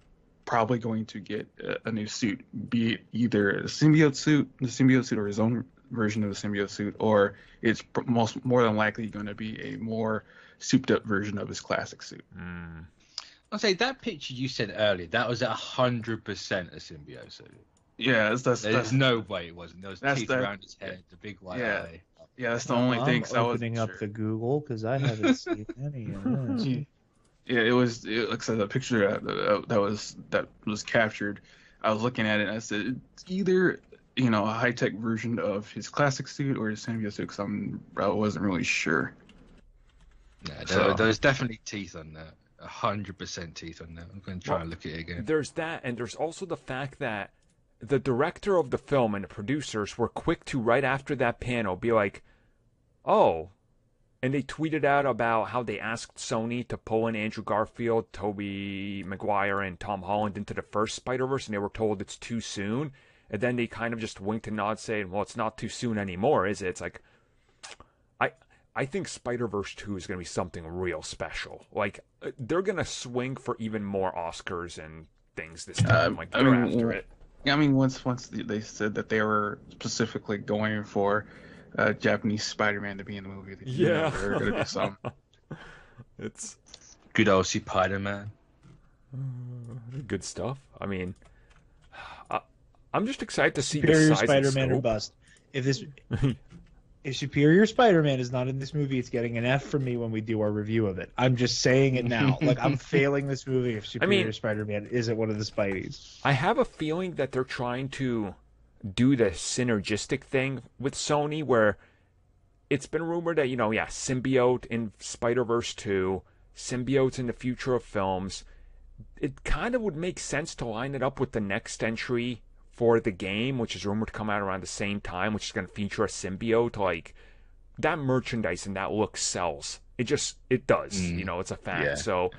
probably going to get a new suit, be it either the symbiote suit or his own version of the symbiote suit, or it's more than likely going to be a more souped up version of his classic suit. I'll say that picture you said earlier, that was 100% a symbiote suit. Yeah, there's no way it wasn't. There was teeth around his head, the big white eye. Yeah, that's the only thing. I'm opening up the Google because I haven't seen any of this. Yeah, it looks like the picture that was captured. I was looking at it and I said it's either a high tech version of his classic suit or his symbiote suit, because I wasn't really sure. Yeah, there's definitely teeth on that. 100% teeth on that. I'm going to try and look at it again. There's that, and there's also the fact that the director of the film and the producers were quick to, right after that panel, be like, oh, and they tweeted out about how they asked Sony to pull in Andrew Garfield, Tobey Maguire, and Tom Holland into the first Spider-Verse, and they were told it's too soon. and then they kind of just winked and nod saying, well, it's not too soon anymore, is it? It's like, I think Spider-Verse 2 is going to be something real special. Like, they're going to swing for even more Oscars and things this time. Like, they're after it. I mean, once they said that they were specifically going for Japanese Spider-Man to be in the movie, there are going to be some. It's good old Spider-Man. Good stuff. I mean, I'm just excited to see Superior the size Spider-Man and or scope. bust. If Superior Spider-Man is not in this movie, it's getting an F from me when we do our review of it. I'm just saying it now. Like, I'm failing this movie if Superior Spider-Man isn't one of the Spideys. I have a feeling that they're trying to do the synergistic thing with Sony, where it's been rumored that, Symbiote in Spider-Verse 2, Symbiote's in the future of films. It kind of would make sense to line it up with the next entry for the game, which is rumored to come out around the same time, which is going to feature a symbiote. Like, that merchandise and that look sells. It does. It's a fact. Yeah. So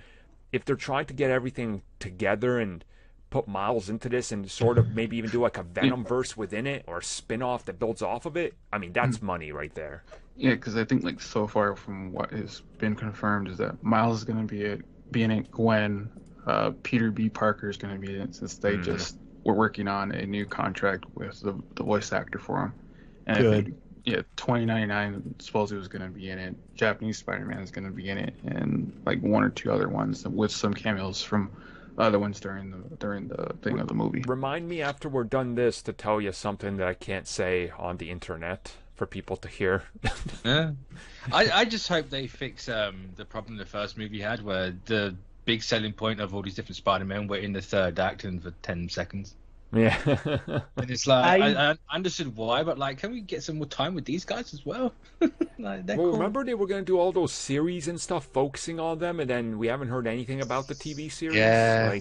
if they're trying to get everything together and put Miles into this and sort of maybe even do like a Venom verse within it or a spin-off that builds off of it, I mean, that's money right there. Yeah, because I think, like, so far from what has been confirmed is that Miles is going to be in it. Gwen, Peter B. Parker is going to be in it, since they just were working on a new contract with the voice actor for him. And Good. I think, 2099 supposedly was going to be in it. Japanese Spider-Man is going to be in it, and like one or two other ones with some cameos from other ones during the thing of the movie. Remind me after we're done this to tell you something that I can't say on the internet for people to hear. Yeah. I just hope they fix the problem the first movie had, where the big selling point of all these different Spider-Men were in the third act and for 10 seconds. Yeah. And it's like, I understood why, but like, can we get some more time with these guys as well? Cool. Remember they were going to do all those series and stuff focusing on them, and then we haven't heard anything about the TV series? Yeah.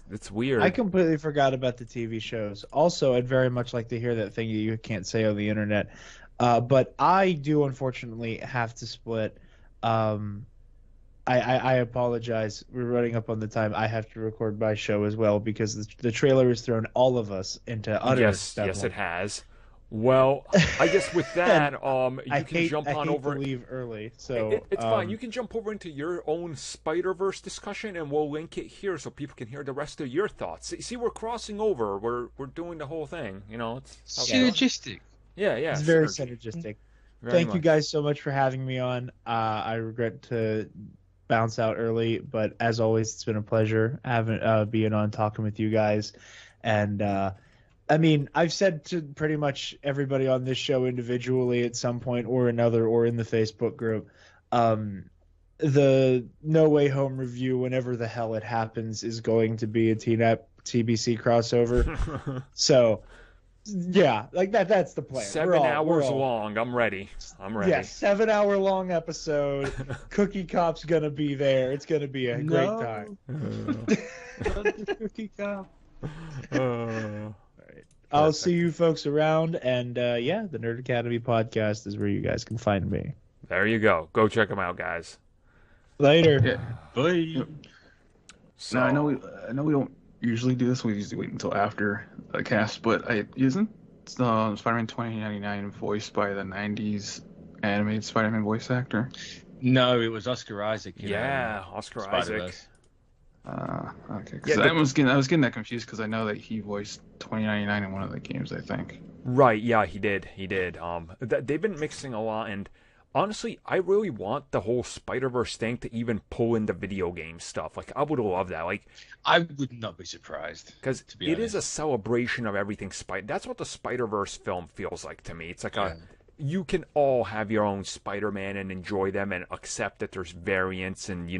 It's weird. I completely forgot about the TV shows. Also, I'd very much like to hear that thing you can't say on the internet. But I do, unfortunately, have to split. I apologize. We're running up on the time. I have to record my show as well because the trailer has thrown all of us into utter Yes, it has. Well, I guess with that, you can jump on over. To leave early, so it's fine. You can jump over into your own Spider-Verse discussion, and we'll link it here so people can hear the rest of your thoughts. See, we're crossing over. We're doing the whole thing. It's synergistic. Yeah. It's very synergistic. Thank you guys so much for having me on. I regret to bounce out early, but as always, it's been a pleasure being on talking with you guys. And I mean, I've said to pretty much everybody on this show individually at some point or another, or in the Facebook group, the No Way Home review, whenever the hell it happens, is going to be a TBC crossover. So yeah, like that's the plan. 7 hours long. I'm ready. Yeah, 7 hour long episode. Cookie Cop's gonna be there. It's gonna be a great time. Cookie Cop. All right. I'll see you folks around, and the Nerd Academy podcast is where you guys can find me. There you go. Go check them out, guys. Later. Yeah. Bye. So I know we don't usually do this. We usually wait until after the cast, but isn't Spider-Man 2099 voiced by the 90s animated Spider-Man voice actor? No, it was Oscar Isaac. Oscar Isaac. Okay. Because I was getting that confused because I know that he voiced 2099 in one of the games, I think. Right. Yeah, he did. They've been mixing a lot, and honestly, I really want the whole Spider-Verse thing to even pull in the video game stuff. Like, I would love that. Like, I would not be surprised. Because it is a celebration of everything That's what the Spider-Verse film feels like to me. It's like you can all have your own Spider-Man and enjoy them and accept that there's variants and,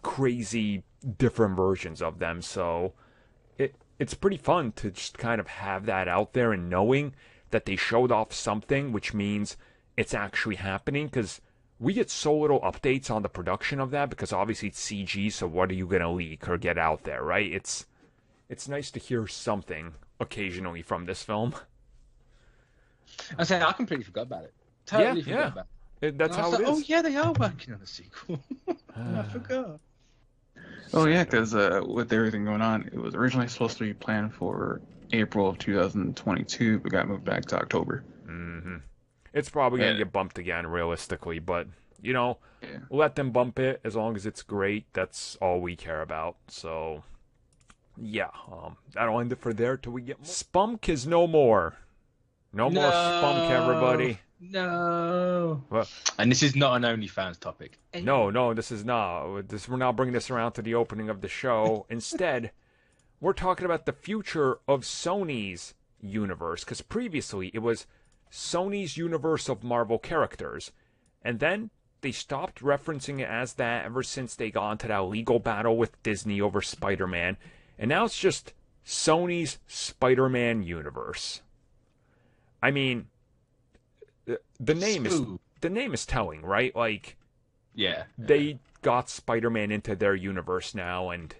crazy different versions of them. So it's pretty fun to just kind of have that out there and knowing that they showed off something, which means it's actually happening, because we get so little updates on the production of that because obviously it's CG, so what are you going to leak or get out there, right? It's nice to hear something occasionally from this film. I completely forgot about it. Totally forgot about it. That's how it is. Oh, yeah, they are working on a sequel. I forgot. Oh, yeah, because with everything going on, it was originally supposed to be planned for April of 2022, but got moved back to October. Mm-hmm. It's probably going to Yeah. get bumped again, realistically, but, you know, Yeah. let them bump it as long as it's great. That's all we care about. So, yeah, that'll end it for there till we get more. Spunk is no more. No more spunk, everybody. No. Well, And this is not an OnlyFans topic. no, this is not. We're not bringing this around to the opening of the show. Instead, we're talking about the future of Sony's universe, because previously it was Sony's universe of Marvel characters, and then they stopped referencing it as that ever since they got into that legal battle with Disney over Spider-Man, and now it's just Sony's Spider-Man universe. I mean, the name is telling, right? Like, Yeah. they got Spider-Man into their universe now, and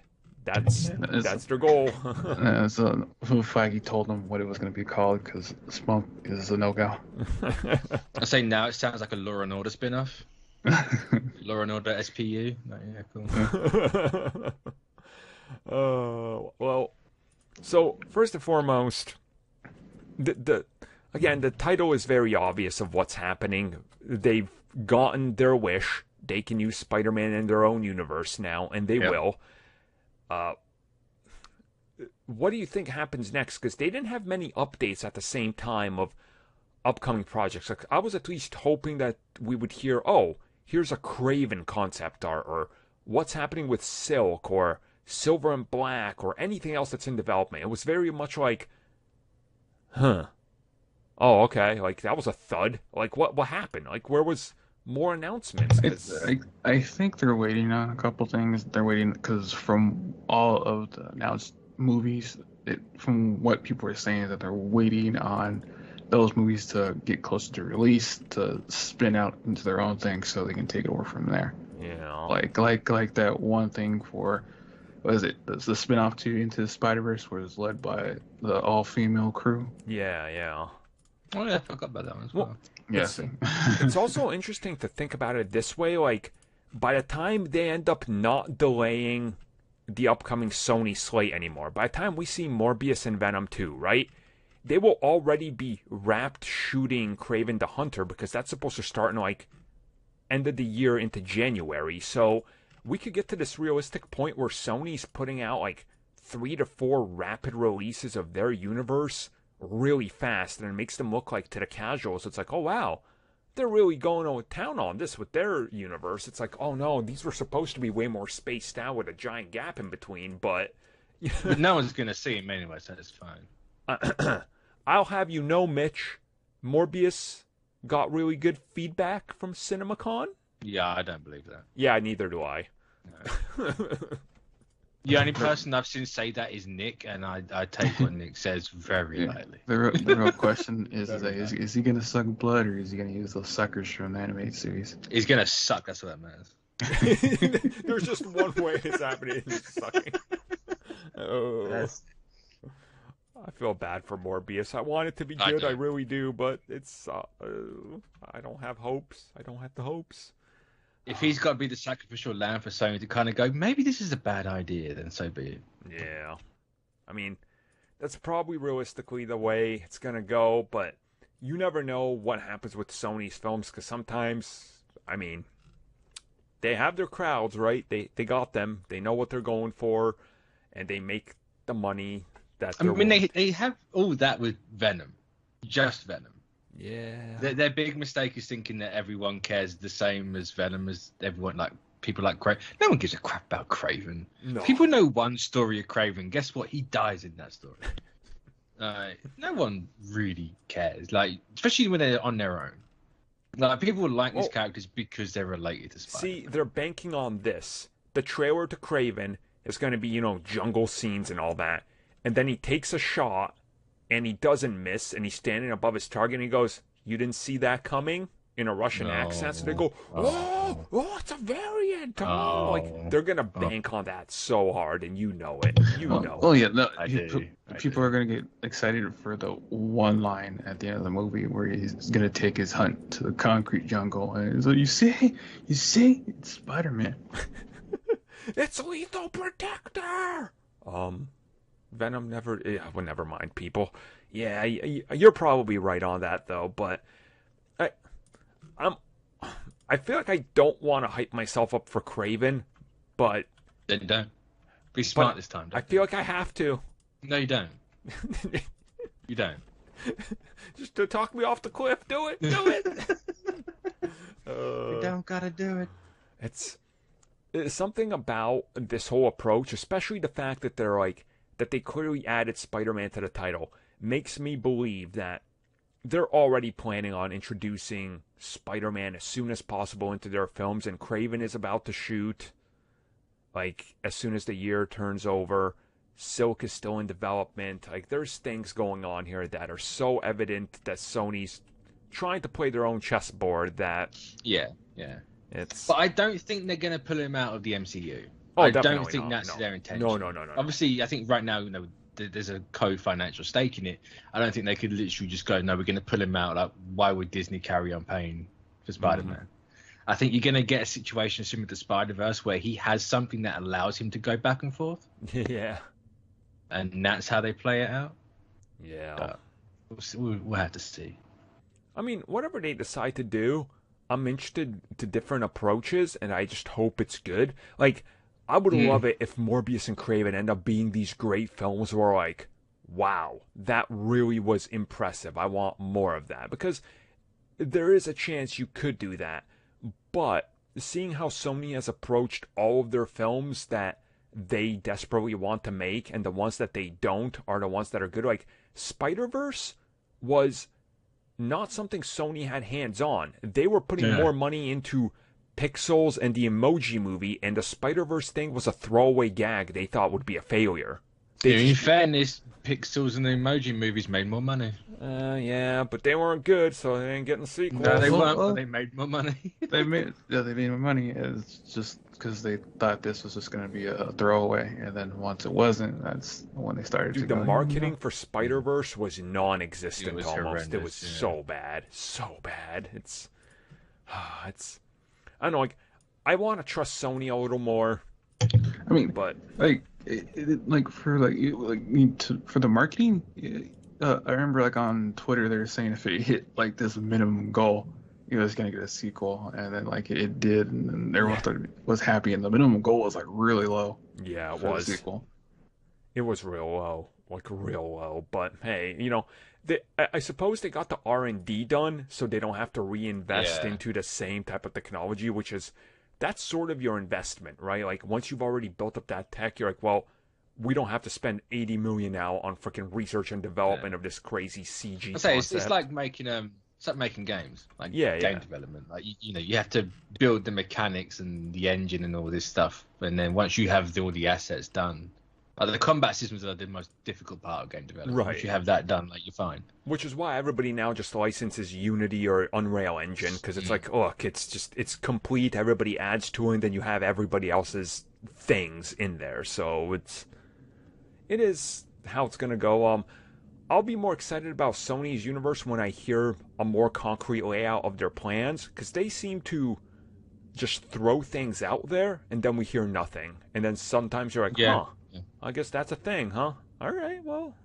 that's their goal. So Feige told them what it was going to be called because Spunk is a no-go. I say now it sounds like a Law and Order spin-off. Law and Order SPU. Like, yeah, cool. Well, so first and foremost, the title is very obvious of what's happening. They've gotten their wish. They can use Spider-Man in their own universe now, and they will. What do you think happens next? Because they didn't have many updates at the same time of upcoming projects. Like, I was at least hoping that we would hear, oh, here's a Kraven concept art, or what's happening with Silk, or Silver and Black, or anything else that's in development. It was very much like, oh, okay, like, that was a thud. Like, what happened? Like, where was more announcements? I think they're waiting on a couple things. They're waiting because from all of the announced movies, from what people are saying, that they're waiting on those movies to get closer to release to spin out into their own thing so they can take it over from there. Yeah. Like that one thing for, what is it? The spin-off to Into the Spider-Verse was led by the all-female crew. Yeah. Oh yeah, I forgot about that one as well. Yes. It's also interesting to think about it this way. Like, by the time they end up not delaying the upcoming Sony slate anymore, by the time we see Morbius and Venom 2, right? They will already be wrapped shooting Kraven the Hunter, because that's supposed to start in, like, end of the year into January. So we could get to this realistic point where Sony's putting out, like, 3 to 4 rapid releases of their universe really fast, and it makes them look like, to the casuals, it's like, oh wow, they're really going to town on this with their universe. It's like, oh no, these were supposed to be way more spaced out with a giant gap in between, but But no one's gonna see him anyway, so it's fine. I'll have you know, Mitch, Morbius got really good feedback from CinemaCon. Yeah, I don't believe that. Yeah, neither do I. No. The only person I've seen say that is Nick, and I take what Nick says very lightly. The real question is he gonna suck blood, or is he gonna use those suckers from the animated series? He's gonna suck. That's what that matters. There's just one way it's happening. It's sucking. Oh. I feel bad for Morbius. I want it to be good. I really do, but it's I don't have hopes. I don't have the hopes. If he's got to be the sacrificial lamb for Sony to kind of go, maybe this is a bad idea, then so be it. Yeah. I mean, that's probably realistically the way it's going to go, but you never know what happens with Sony's films, because sometimes, I mean, they have their crowds, right? They got them. They know what they're going for, and they make the money that they're they have all that with Venom. Just Venom. Yeah. Their big mistake is thinking that everyone cares the same as Venom as everyone, like people like Kraven. No one gives a crap about Kraven. No. People know one story of Kraven. Guess what? He dies in that story. No one really cares. Like, especially when they're on their own. Like, people like these characters because they're related to Spider-Man. See, they're banking on this. The trailer to Kraven is going to be, jungle scenes and all that. And then he takes a shot, and he doesn't miss, and he's standing above his target, and he goes, "You didn't see that coming?" in a Russian accent. So they go, oh, it's a variant. Oh. Like, they're going to bank on that so hard, and you know it. You know Oh, it. yeah. No, people are going to get excited for the one line at the end of the movie where he's going to take his hunt to the concrete jungle. And so you see, it's Spider-Man. It's Lethal Protector. Venom never. Well, never mind, people. Yeah, you're probably right on that though. But I feel like I don't want to hype myself up for Kraven, but Then don't. Be smart this time. I feel like I have to. No, you don't. You don't. Just to talk me off the cliff. Do it. Do it. You don't gotta do it. It's something about this whole approach, especially the fact that they clearly added Spider-Man to the title, makes me believe that they're already planning on introducing Spider-Man as soon as possible into their films, and Kraven is about to shoot as soon as the year turns over. Silk is still in development. There's things going on here that are so evident that Sony's trying to play their own chessboard that... Yeah. But I don't think they're going to pull him out of the MCU. Oh, I definitely don't think not. that's No. their intention. No. Obviously, I think right now, there's a co-financial stake in it. I don't think they could literally just go, no, we're going to pull him out. Why would Disney carry on paying for Spider-Man? Mm-hmm. I think you're going to get a situation similar to Spider-Verse where he has something that allows him to go back and forth. Yeah. And that's how they play it out. Yeah. We'll have to see. I mean, whatever they decide to do, I'm interested to different approaches, and I just hope it's good. I would love it if Morbius and Kraven end up being these great films where, wow, that really was impressive. I want more of that. Because there is a chance you could do that. But seeing how Sony has approached all of their films that they desperately want to make, and the ones that they don't are the ones that are good. Spider-Verse was not something Sony had hands on. They were putting more money into Pixels and the Emoji Movie, and the Spider-Verse thing was a throwaway gag they thought would be a failure. In fairness, Pixels and the Emoji Movies made more money. Yeah, but they weren't good, so they ain't getting sequels. No, they weren't, but they made more money. they made more money. It's just because they thought this was just going to be a throwaway, and then once it wasn't, that's when they started to go. The marketing for Spider-Verse was non-existent almost. Horrendous. It was so bad. It's I don't know, I want to trust Sony a little more. I mean, but for the marketing, I remember on Twitter they were saying if it hit this minimum goal, it was gonna get a sequel, and then it did, and then everyone was happy, and the minimum goal was really low. Yeah, it was. The sequel. It was real low, real low. But hey, I suppose they got the R&D done, so they don't have to reinvest into the same type of technology, that's sort of your investment, right? Once you've already built up that tech, you're well, we don't have to spend $80 million now on freaking research and development of this crazy CG concept. It's like making games, game development. You have to build the mechanics and the engine and all this stuff, and then once you have all the assets done, the combat systems are the most difficult part of game development. Right. Once you have that done, you're fine. Which is why everybody now just licenses Unity or Unreal Engine, because it's look, it's complete. Everybody adds to it, and then you have everybody else's things in there. So it is how it's gonna go. I'll be more excited about Sony's universe when I hear a more concrete layout of their plans, because they seem to just throw things out there, and then we hear nothing. And then sometimes you're huh. I guess that's a thing, huh? All right, well,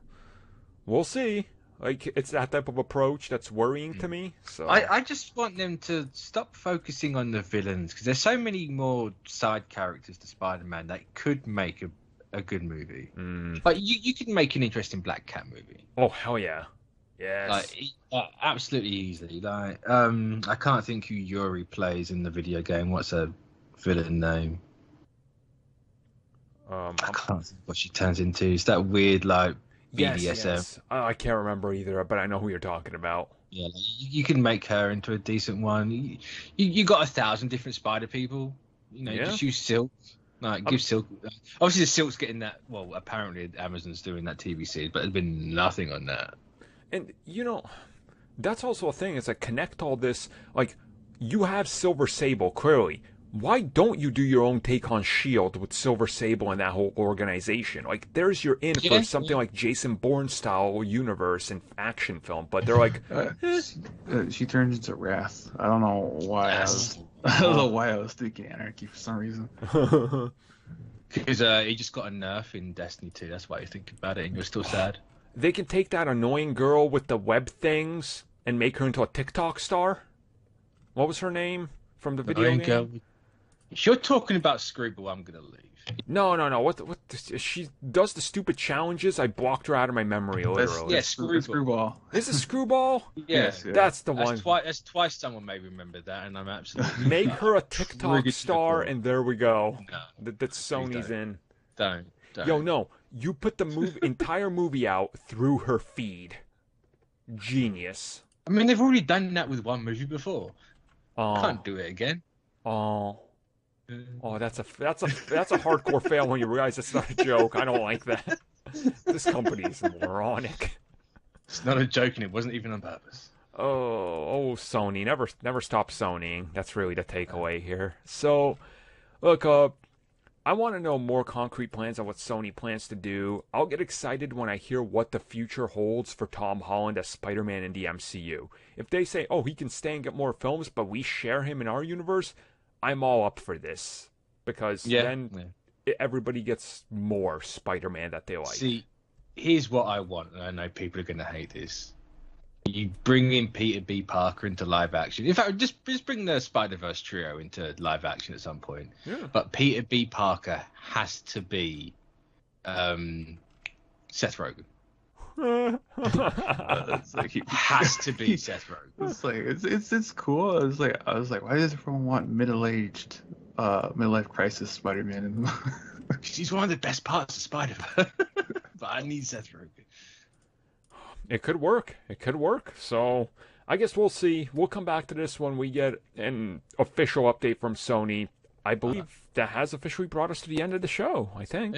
we'll see. It's that type of approach that's worrying to me. So I just want them to stop focusing on the villains, because there's so many more side characters to Spider-Man that could make a good movie. You could make an interesting Black Cat movie. Oh, hell yeah. Yes. Absolutely easily. I can't think who Yuri plays in the video game. What's her villain name? I can't think what she turns into. It's that weird BDSM. Yes. I can't remember either, but I know who you're talking about. Yeah, you can make her into a decent one. You got 1,000 different spider people. Just use Silk. Give Silk. Obviously, the Silk's getting that. Well, apparently Amazon's doing that TV series, but there's been nothing on that. And that's also a thing. It's connect all this. You have Silver Sable clearly. Why don't you do your own take on S.H.I.E.L.D. with Silver Sable and that whole organization? There's your in for something like Jason Bourne style universe and action film, but they're she turns into Wrath. I don't know why. I don't know why I was thinking Anarchy for some reason. Because he just got a nerf in Destiny 2. That's why you think about it, and you're still sad. They can take that annoying girl with the web things and make her into a TikTok star. What was her name from the video game? If you're talking about Screwball, I'm gonna leave. No. What she does the stupid challenges. I blocked her out of my memory literally. Yeah, Screwball. Is it Screwball? Yes, that's the one. That's twice someone may remember that, and I'm absolutely make her a TikTok star, and there we go. No, that's Sony's in. Don't. Yo, no. You put the entire movie out through her feed. Genius. I mean, they've already done that with one movie before. Can't do it again. Oh, that's a hardcore fail when you realize it's not a joke. I don't like that. This company is moronic. It's not a joke, and it wasn't even on purpose. Oh, Sony, never stop Sonying. That's really the takeaway here. So, look, I want to know more concrete plans on what Sony plans to do. I'll get excited when I hear what the future holds for Tom Holland as Spider-Man in the MCU. If they say, oh, he can stay and get more films, but we share him in our universe, I'm all up for this. Because then everybody gets more Spider-Man that they like. See, here's what I want, and I know people are going to hate this. You bring in Peter B. Parker into live action. In fact, just bring the Spider-Verse trio into live action at some point. Yeah. But Peter B. Parker has to be Seth Rogen. Has to be Seth Rogen. It's like it's cool. I was like, why does everyone want midlife crisis Spider-Man? He's one of the best parts of Spider-Man. But I need Seth Rogen. It could work. So I guess we'll see. We'll come back to this when we get an official update from Sony. I believe that has officially brought us to the end of the show, I think.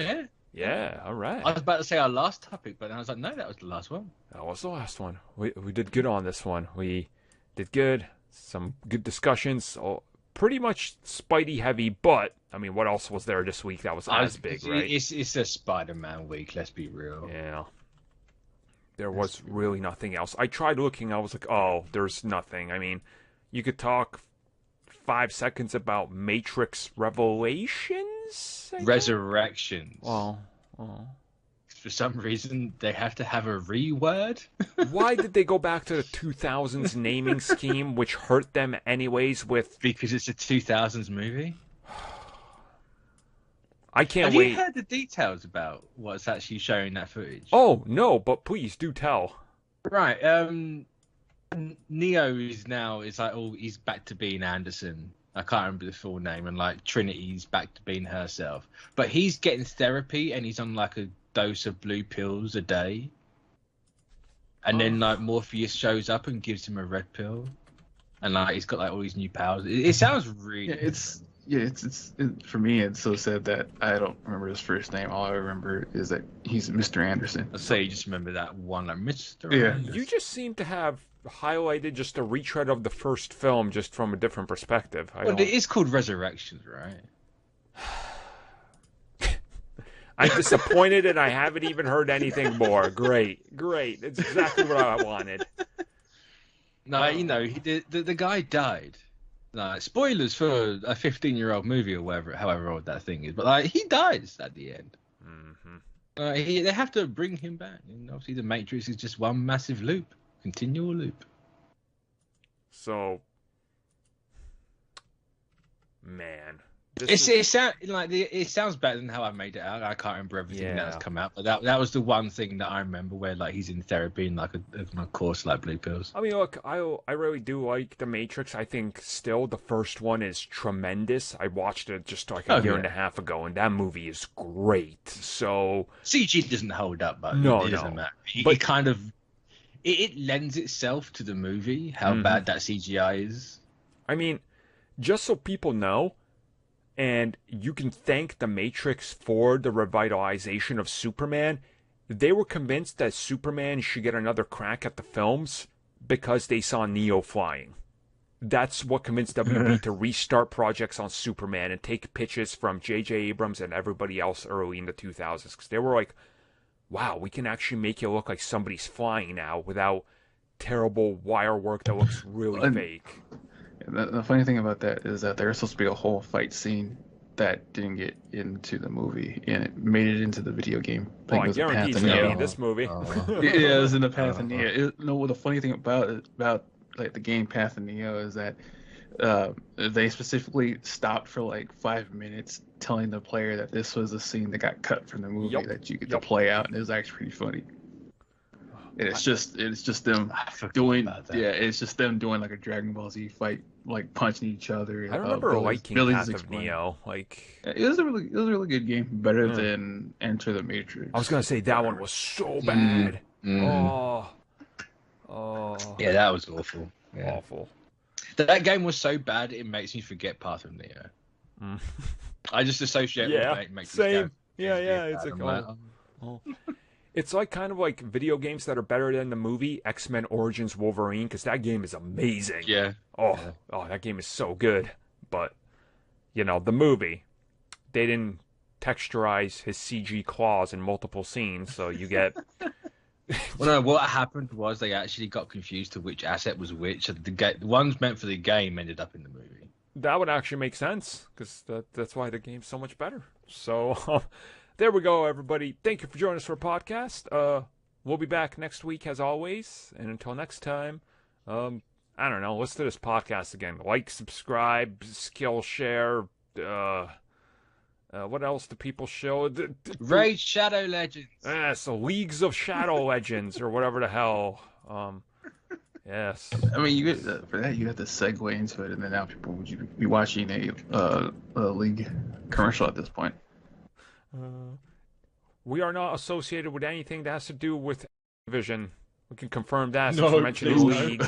Yeah, all right. I was about to say our last topic, but I was like, no, that was the last one. That was the last one. We did good on this one. We did good. Some good discussions. Pretty much Spidey heavy, but, I mean, what else was there this week that was as big, right? It's a Spider-Man week, let's be real. Yeah. There was really nothing else. I tried looking, I was like, oh, there's nothing. I mean, you could talk 5 seconds about Matrix Revelations? Resurrections. Oh. For some reason, they have to have a re-word. Why did they go back to the 2000s naming scheme, which hurt them anyways with... Because it's a 2000s movie? I can't Have wait. you heard the details about what's actually showing that footage? Oh, no, but please do tell. Right. Neo is like, he's back to being Anderson. I can't remember the full name. And like Trinity's back to being herself. But he's getting therapy and he's on like a dose of blue pills a day. And then like Morpheus shows up and gives him a red pill. And like he's got like all these new powers. It sounds really... It's for me. It's so sad that I don't remember his first name. All I remember is that he's Mr. Anderson. I'd say you just remember that one, like Mr. Yeah. Anderson. You just seem to have highlighted just a retread of the first film, just from a different perspective. Well, it is called Resurrections, right? I'm disappointed, and I haven't even heard anything more. Great. It's exactly what I wanted. No, the guy died. Like, spoilers for a 15-year-old movie or whatever, however old that thing is. But like, he dies at the end. Mm-hmm. They have to bring him back. And obviously, the Matrix is just one massive loop, continual loop. So, man, It sounds better than how I made it out. I can't remember everything that's come out, but that was the one thing that I remember where like he's in therapy and like a course like blue pills. I mean, look, I really do like The Matrix. I think still the first one is tremendous. I watched it just like a year and a half ago, and that movie is great. So CG doesn't hold up, but it doesn't matter. It lends itself to the movie how bad that CGI is. I mean, just so people know. And you can thank The Matrix for the revitalization of Superman. They were convinced that Superman should get another crack at the films because they saw Neo flying. That's what convinced WB to restart projects on Superman and take pitches from J.J. Abrams and everybody else early in the 2000s. Because they were like, wow, we can actually make you look like somebody's flying now without terrible wire work that looks really fake. The funny thing about that is that there's supposed to be a whole fight scene that didn't get into the movie, and it made it into the video game. Oh, I guarantee it's gonna be in this movie. Yeah, it was in the Path of Neo. No, the funny thing about like the game Path of Neo is that they specifically stopped for like 5 minutes telling the player that this was a scene that got cut from the movie that you get to play out, and it was actually pretty funny. And it's just them doing it's just them doing like a Dragon Ball Z fight, like punching each other. I remember liking Path of Neo. Like it was a really good game, better than Enter the Matrix. I was gonna say that one was so bad. Oh, yeah, that was awful. Yeah. Awful. That game was so bad it makes me forget Path of Neo. I just associate with it. Makes same. It's like it's like kind of like video games that are better than the movie X-Men Origins Wolverine, because that game is amazing. Yeah. Oh, that game is so good. But the movie, they didn't texturize his CG claws in multiple scenes, so you get. Well, no, what happened was they actually got confused to which asset was which. So the ones meant for the game ended up in the movie. That would actually make sense, because that's why the game's so much better. So, there we go, everybody. Thank you for joining us for a podcast. We'll be back next week, as always. And until next time, I don't know. Let's do this podcast again. Like, subscribe, skill share. What else do people show? Raid Shadow Legends. So Leagues of Shadow Legends, or whatever the hell. Yes. I mean, for that you have to segue into it, and then now people would be watching a League commercial at this point. We are not associated with anything that has to do with Vision. We can confirm that since we're mentioning League.